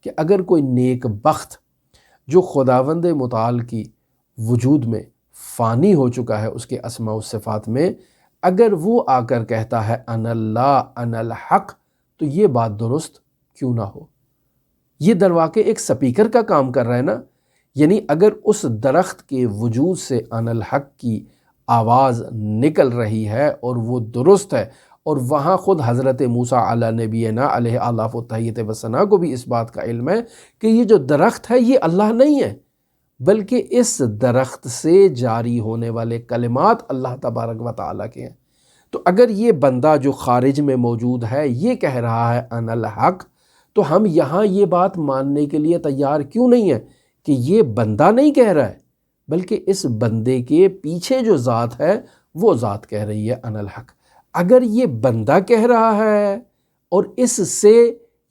کہ اگر کوئی نیک بخت جو خداوند متعال کی وجود میں فانی ہو چکا ہے، اس کے اسماء و صفات میں، اگر وہ آ کر کہتا ہے ان اللہ ان الحق، تو یہ بات درست کیوں نہ ہو؟ یہ در واقع ایک سپیکر کا کام کر رہا ہے نا، یعنی اگر اس درخت کے وجود سے ان الحق کی آواز نکل رہی ہے اور وہ درست ہے، اور وہاں خود حضرت موسیٰ علی نبینا علیہ آلاف و تحیت و ثنا کو بھی اس بات کا علم ہے کہ یہ جو درخت ہے یہ اللہ نہیں ہے، بلکہ اس درخت سے جاری ہونے والے کلمات اللہ تبارک و تعالیٰ کے ہیں۔ تو اگر یہ بندہ جو خارج میں موجود ہے یہ کہہ رہا ہے ان الحق، تو ہم یہاں یہ بات ماننے کے لیے تیار کیوں نہیں ہیں کہ یہ بندہ نہیں کہہ رہا ہے، بلکہ اس بندے کے پیچھے جو ذات ہے وہ ذات کہہ رہی ہے ان الحق۔ اگر یہ بندہ کہہ رہا ہے اور اس سے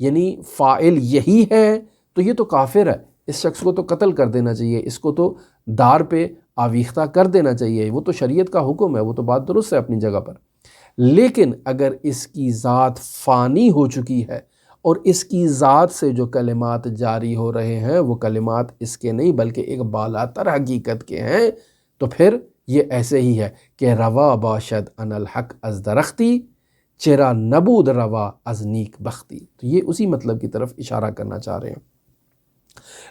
یعنی فاعل یہی ہے، تو یہ تو کافر ہے، اس شخص کو تو قتل کر دینا چاہیے، اس کو تو دار پہ آویختہ کر دینا چاہیے، وہ تو شریعت کا حکم ہے، وہ تو بات درست ہے اپنی جگہ پر۔ لیکن اگر اس کی ذات فانی ہو چکی ہے اور اس کی ذات سے جو کلمات جاری ہو رہے ہیں وہ کلمات اس کے نہیں بلکہ ایک بالاتر حقیقت کے ہیں، تو پھر یہ ایسے ہی ہے کہ روا باشد ان الحق از درختی، چرا نبود روا از نیک بختی۔ تو یہ اسی مطلب کی طرف اشارہ کرنا چاہ رہے ہیں۔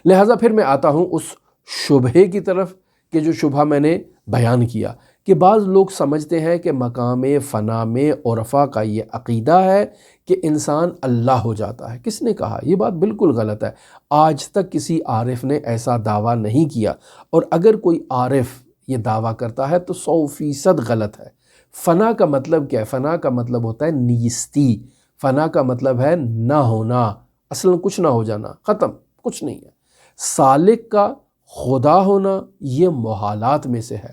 لہٰذا پھر میں آتا ہوں اس شبہے کی طرف کہ جو شبہ میں نے بیان کیا کہ بعض لوگ سمجھتے ہیں کہ مقام فنا میں عرفا کا یہ عقیدہ ہے کہ انسان اللہ ہو جاتا ہے۔ کس نے کہا؟ یہ بات بالکل غلط ہے، آج تک کسی عارف نے ایسا دعویٰ نہیں کیا، اور اگر کوئی عارف یہ دعویٰ کرتا ہے تو 100% غلط ہے۔ فنا کا مطلب کیا ہے؟ فنا کا مطلب ہوتا ہے نیستی، فنا کا مطلب ہے نہ ہونا، اصلاً کچھ نہ ہو جانا، ختم، کچھ نہیں ہے۔ سالک کا خدا ہونا یہ محالات میں سے ہے،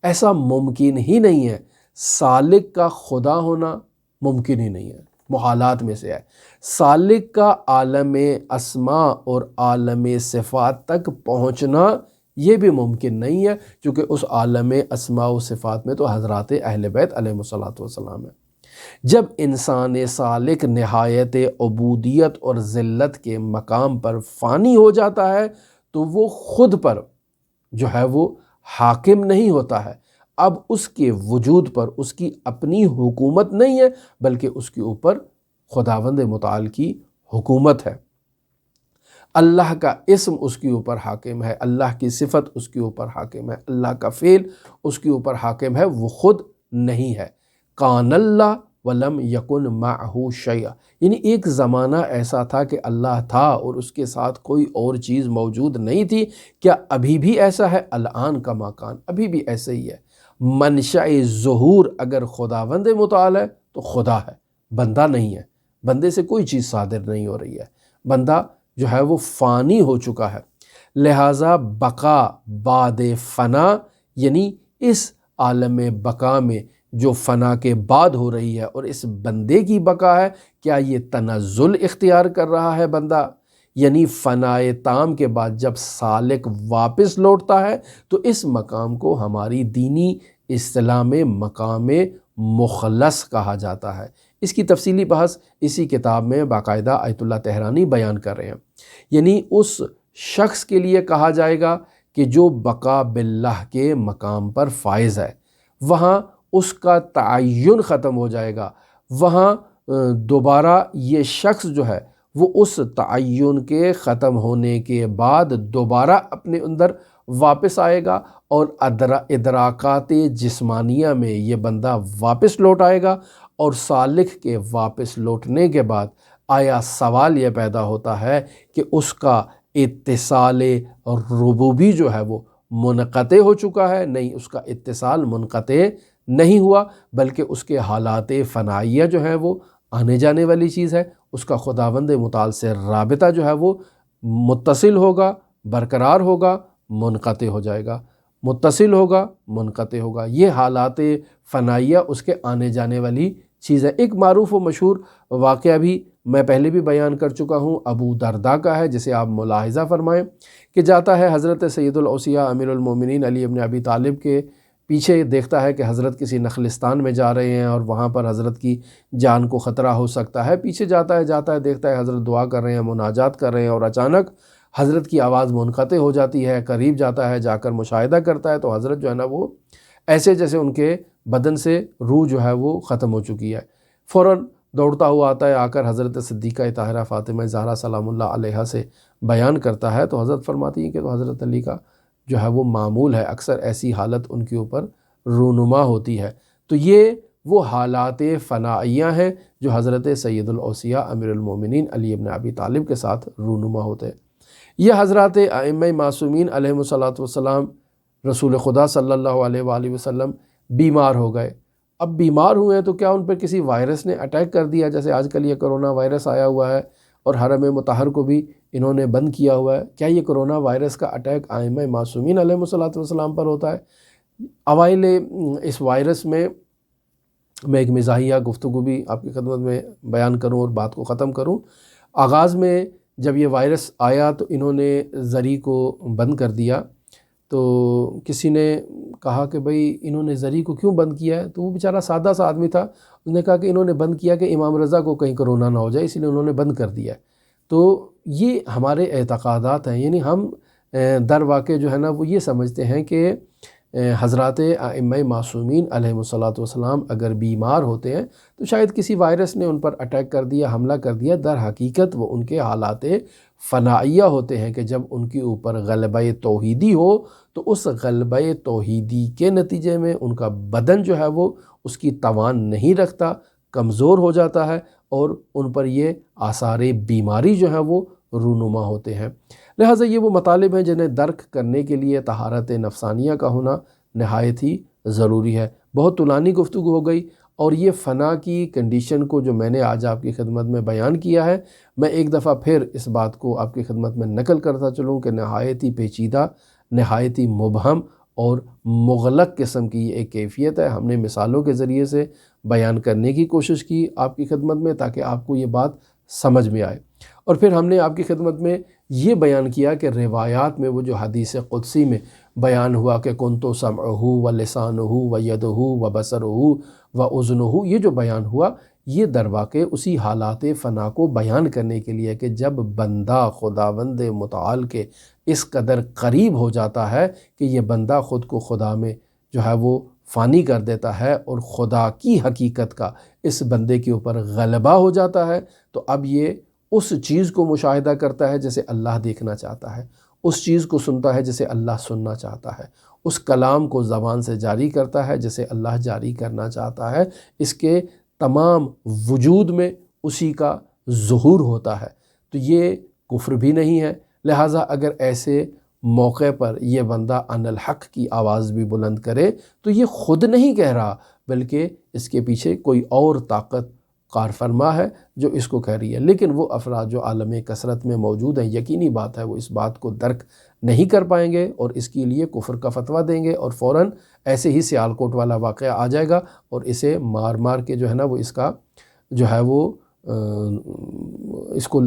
ایسا ممکن ہی نہیں ہے۔ سالک کا خدا ہونا ممکن ہی نہیں ہے، محالات میں سے ہے۔ سالک کا عالم اسماء اور عالم صفات تک پہنچنا یہ بھی ممکن نہیں ہے، چونکہ اس عالم اسماء و صفات میں تو حضرات اہل بیت علیہ السلام ہے۔ جب انسان سالک نہایت عبودیت اور ذلت کے مقام پر فانی ہو جاتا ہے تو وہ خود پر جو ہے وہ حاکم نہیں ہوتا ہے، اب اس کے وجود پر اس کی اپنی حکومت نہیں ہے بلکہ اس کے اوپر خداوند متعال کی حکومت ہے۔ اللہ کا اسم اس کے اوپر حاکم ہے، اللہ کی صفت اس کے اوپر حاکم ہے، اللہ کا فعل اس کے اوپر حاکم ہے، وہ خود نہیں ہے۔ کان اللہ ولم یکن معہ شیء، یعنی ایک زمانہ ایسا تھا کہ اللہ تھا اور اس کے ساتھ کوئی اور چیز موجود نہیں تھی۔ کیا ابھی بھی ایسا ہے؟ الان کا مکان، ابھی بھی ایسے ہی ہے۔ منشأ ظہور اگر خداوند متعال ہے تو خدا ہے، بندہ نہیں ہے، بندے سے کوئی چیز صادر نہیں ہو رہی ہے، بندہ جو ہے وہ فانی ہو چکا ہے۔ لہٰذا بقا بعد فنا، یعنی اس عالم بقا میں جو فنا کے بعد ہو رہی ہے اور اس بندے کی بقا ہے، کیا یہ تنزل اختیار کر رہا ہے بندہ؟ یعنی فنائے تام کے بعد جب سالک واپس لوٹتا ہے تو اس مقام کو ہماری دینی اصطلاح میں مقام مخلص کہا جاتا ہے۔ اس کی تفصیلی بحث اسی کتاب میں باقاعدہ آیت اللہ تہرانی بیان کر رہے ہیں۔ یعنی اس شخص کے لیے کہا جائے گا کہ جو بقا باللہ کے مقام پر فائز ہے، وہاں اس کا تعین ختم ہو جائے گا، وہاں دوبارہ یہ شخص جو ہے وہ اس تعین کے ختم ہونے کے بعد دوبارہ اپنے اندر واپس آئے گا اور ادراکات جسمانیہ میں یہ بندہ واپس لوٹ آئے گا، اور سالک کے واپس لوٹنے کے بعد آیا سوال یہ پیدا ہوتا ہے کہ اس کا اتصال ربوبی جو ہے وہ منقطع ہو چکا ہے؟ نہیں، اس کا اتصال منقطع نہیں ہوا، بلکہ اس کے حالات فنائیہ جو ہے وہ آنے جانے والی چیز ہے، اس کا خداوند متعال سے رابطہ جو ہے وہ متصل ہوگا، برقرار ہوگا، منقطع ہو جائے گا، متصل ہوگا، منقطع ہوگا۔ یہ حالات فنائیہ اس کے آنے جانے والی چیز ہے۔ ایک معروف و مشہور واقعہ بھی میں پہلے بھی بیان کر چکا ہوں، ابو درداء کا ہے، جسے آپ ملاحظہ فرمائیں کہ جاتا ہے حضرت سید الاوصیاء امیر المومنین علی ابن ابی طالب کے پیچھے دیکھتا ہے کہ حضرت کسی نخلستان میں جا رہے ہیں اور وہاں پر حضرت کی جان کو خطرہ ہو سکتا ہے، پیچھے جاتا ہے دیکھتا ہے حضرت دعا کر رہے ہیں، مناجات کر رہے ہیں، اور اچانک حضرت کی آواز منقطع ہو جاتی ہے، قریب جاتا ہے، جا کر مشاہدہ کرتا ہے تو حضرت جو ہے نا وہ ایسے جیسے ان کے بدن سے روح جو ہے وہ ختم ہو چکی ہے۔ فوراً دوڑتا ہوا آتا ہے، آ کر حضرت صدیقہ طاہرہ فاطمہ زہرا سلام اللہ علیہا سے بیان کرتا ہے تو حضرت فرماتی ہیں کہ تو حضرت علی کا جو ہے وہ معمول ہے، اکثر ایسی حالت ان کے اوپر رونما ہوتی ہے۔ تو یہ وہ حالات فنائیہ ہیں جو حضرت سید الاوصیاء امیر المومنین علی ابن ابی طالب کے ساتھ رونما ہوتے ہیں۔ یہ حضرات ائمہ معصومین علیہم الصلاۃ والسلام رسول خدا صلی اللہ علیہ وآلہ وسلم بیمار ہو گئے۔ اب بیمار ہوئے ہیں تو کیا ان پر کسی وائرس نے اٹیک کر دیا، جیسے آج کل یہ کرونا وائرس آیا ہوا ہے اور حرم مطہر کو بھی انہوں نے بند کیا ہوا ہے، کیا یہ کرونا وائرس کا اٹیک ائمہ معصومین علیہم الصلاۃ والسلام پر ہوتا ہے؟ اوائل اس وائرس میں ایک مزاحیہ گفتگو بھی آپ کی خدمت میں بیان کروں اور بات کو ختم کروں۔ آغاز میں جب یہ وائرس آیا تو انہوں نے زری کو بند کر دیا، تو کسی نے کہا کہ بھئی انہوں نے زری کو کیوں بند کیا ہے؟ تو وہ بیچارہ سادہ سا آدمی تھا، اس نے کہا کہ انہوں نے بند کیا کہ امام رضا کو کہیں کرونا نہ ہو جائے، اس لیے انہوں نے بند کر دیا ہے۔ تو یہ ہمارے اعتقادات ہیں، یعنی ہم در واقع جو ہے نا وہ یہ سمجھتے ہیں کہ حضرات ائمہ معصومین علیہم الصلاۃ والسلام اگر بیمار ہوتے ہیں تو شاید کسی وائرس نے ان پر اٹیک کر دیا، حملہ کر دیا۔ در حقیقت وہ ان کے حالات فنائیہ ہوتے ہیں کہ جب ان کے اوپر غلبہ توحیدی ہو تو اس غلبہ توحیدی کے نتیجے میں ان کا بدن جو ہے وہ اس کی توان نہیں رکھتا، کمزور ہو جاتا ہے، اور ان پر یہ آثار بیماری جو ہے وہ رونما ہوتے ہیں۔ لہٰذا یہ وہ مطالب ہیں جنہیں درک کرنے کے لیے طہارت نفسانیہ کا ہونا نہایت ہی ضروری ہے۔ بہت طولانی گفتگو ہو گئی، اور یہ فنا کی کنڈیشن کو جو میں نے آج آپ کی خدمت میں بیان کیا ہے، میں ایک دفعہ پھر اس بات کو آپ کی خدمت میں نقل کرتا چلوں کہ نہایت ہی پیچیدہ، نہایت ہی مبہم اور مغلق قسم کی یہ ایک کیفیت ہے۔ ہم نے مثالوں کے ذریعے سے بیان کرنے کی کوشش کی آپ کی خدمت میں تاکہ آپ کو یہ بات سمجھ میں آئے، اور پھر ہم نے آپ کی خدمت میں یہ بیان کیا کہ روایات میں وہ جو حدیث قدسی میں بیان ہوا کہ کنتو سمعہ و لسانہ و یدہ و بصرہ و اذنہ، یہ جو بیان ہوا یہ در واقع اسی حالات فنا کو بیان کرنے کے لیے کہ جب بندہ خداوند متعال کے اس قدر قریب ہو جاتا ہے کہ یہ بندہ خود کو خدا میں جو ہے وہ فانی کر دیتا ہے اور خدا کی حقیقت کا اس بندے کے اوپر غلبہ ہو جاتا ہے، تو اب یہ اس چیز کو مشاہدہ کرتا ہے جسے اللہ دیکھنا چاہتا ہے، اس چیز کو سنتا ہے جسے اللہ سننا چاہتا ہے، اس کلام کو زبان سے جاری کرتا ہے جسے اللہ جاری کرنا چاہتا ہے، اس کے تمام وجود میں اسی کا ظہور ہوتا ہے۔ تو یہ کفر بھی نہیں ہے۔ لہٰذا اگر ایسے موقع پر یہ بندہ ان الحق کی آواز بھی بلند کرے تو یہ خود نہیں کہہ رہا، بلکہ اس کے پیچھے کوئی اور طاقت کار فرما ہے جو اس کو کہہ رہی ہے۔ لیکن وہ افراد جو عالم کثرت میں موجود ہیں، یقینی بات ہے وہ اس بات کو درک نہیں کر پائیں گے اور اس کے لیے کفر کا فتویٰ دیں گے، اور فوراً ایسے ہی سیالکوٹ والا واقعہ آ جائے گا اور اسے مار مار کے جو ہے نا وہ اس کا جو ہے وہ اس کو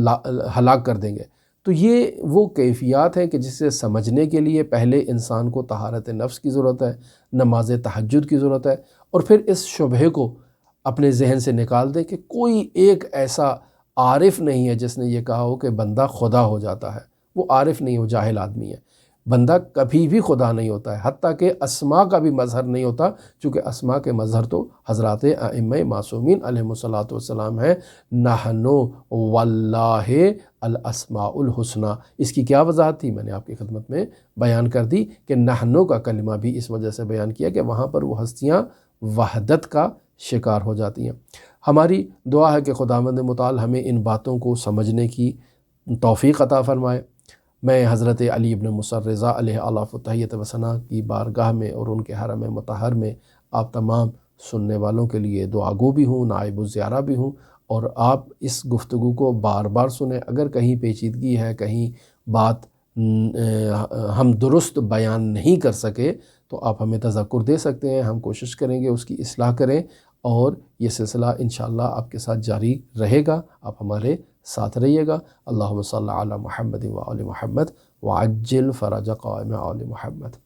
ہلاک کر دیں گے۔ تو یہ وہ کیفیات ہیں کہ جسے سمجھنے کے لیے پہلے انسان کو طہارت نفس کی ضرورت ہے، نماز تہجد کی ضرورت ہے، اور پھر اس شبہے کو اپنے ذہن سے نکال دیں کہ کوئی ایک ایسا عارف نہیں ہے جس نے یہ کہا ہو کہ بندہ خدا ہو جاتا ہے۔ وہ عارف نہیں، وہ جاہل آدمی ہے۔ بندہ کبھی بھی خدا نہیں ہوتا ہے، حتیٰ کہ اسماء کا بھی مظہر نہیں ہوتا، چونکہ اسماء کے مظہر تو حضرات ائمہ معصومین علیہم الصلاۃ والسلام ہیں۔ نحن واللہ الاسماء الحسنی، اس کی کیا وضاحت تھی؟ میں نے آپ کی خدمت میں بیان کر دی کہ نحنو کا کلمہ بھی اس وجہ سے بیان کیا کہ وہاں پر وہ ہستیاں وحدت کا شکار ہو جاتی ہیں۔ ہماری دعا ہے کہ خداوند متعال ہمیں ان باتوں کو سمجھنے کی توفیق عطا فرمائے۔ میں حضرت علی بن موسیٰ الرضا علیہ الاف التحیۃ و ثنا کی بارگاہ میں اور ان کے حرم مطہر میں آپ تمام سننے والوں کے لیے دعا گو بھی ہوں، نائب الزیارہ بھی ہوں، اور آپ اس گفتگو کو بار بار سنیں۔ اگر کہیں پیچیدگی ہے، کہیں بات ہم درست بیان نہیں کر سکے تو آپ ہمیں تذکر دے سکتے ہیں، ہم کوشش کریں گے اس کی اصلاح کریں، اور یہ سلسلہ انشاءاللہ آپ کے ساتھ جاری رہے گا۔ آپ ہمارے ساتھ رہیے گا۔ اللہم صلی علی محمد و آل محمد وعجل فرج قائم آل محمد۔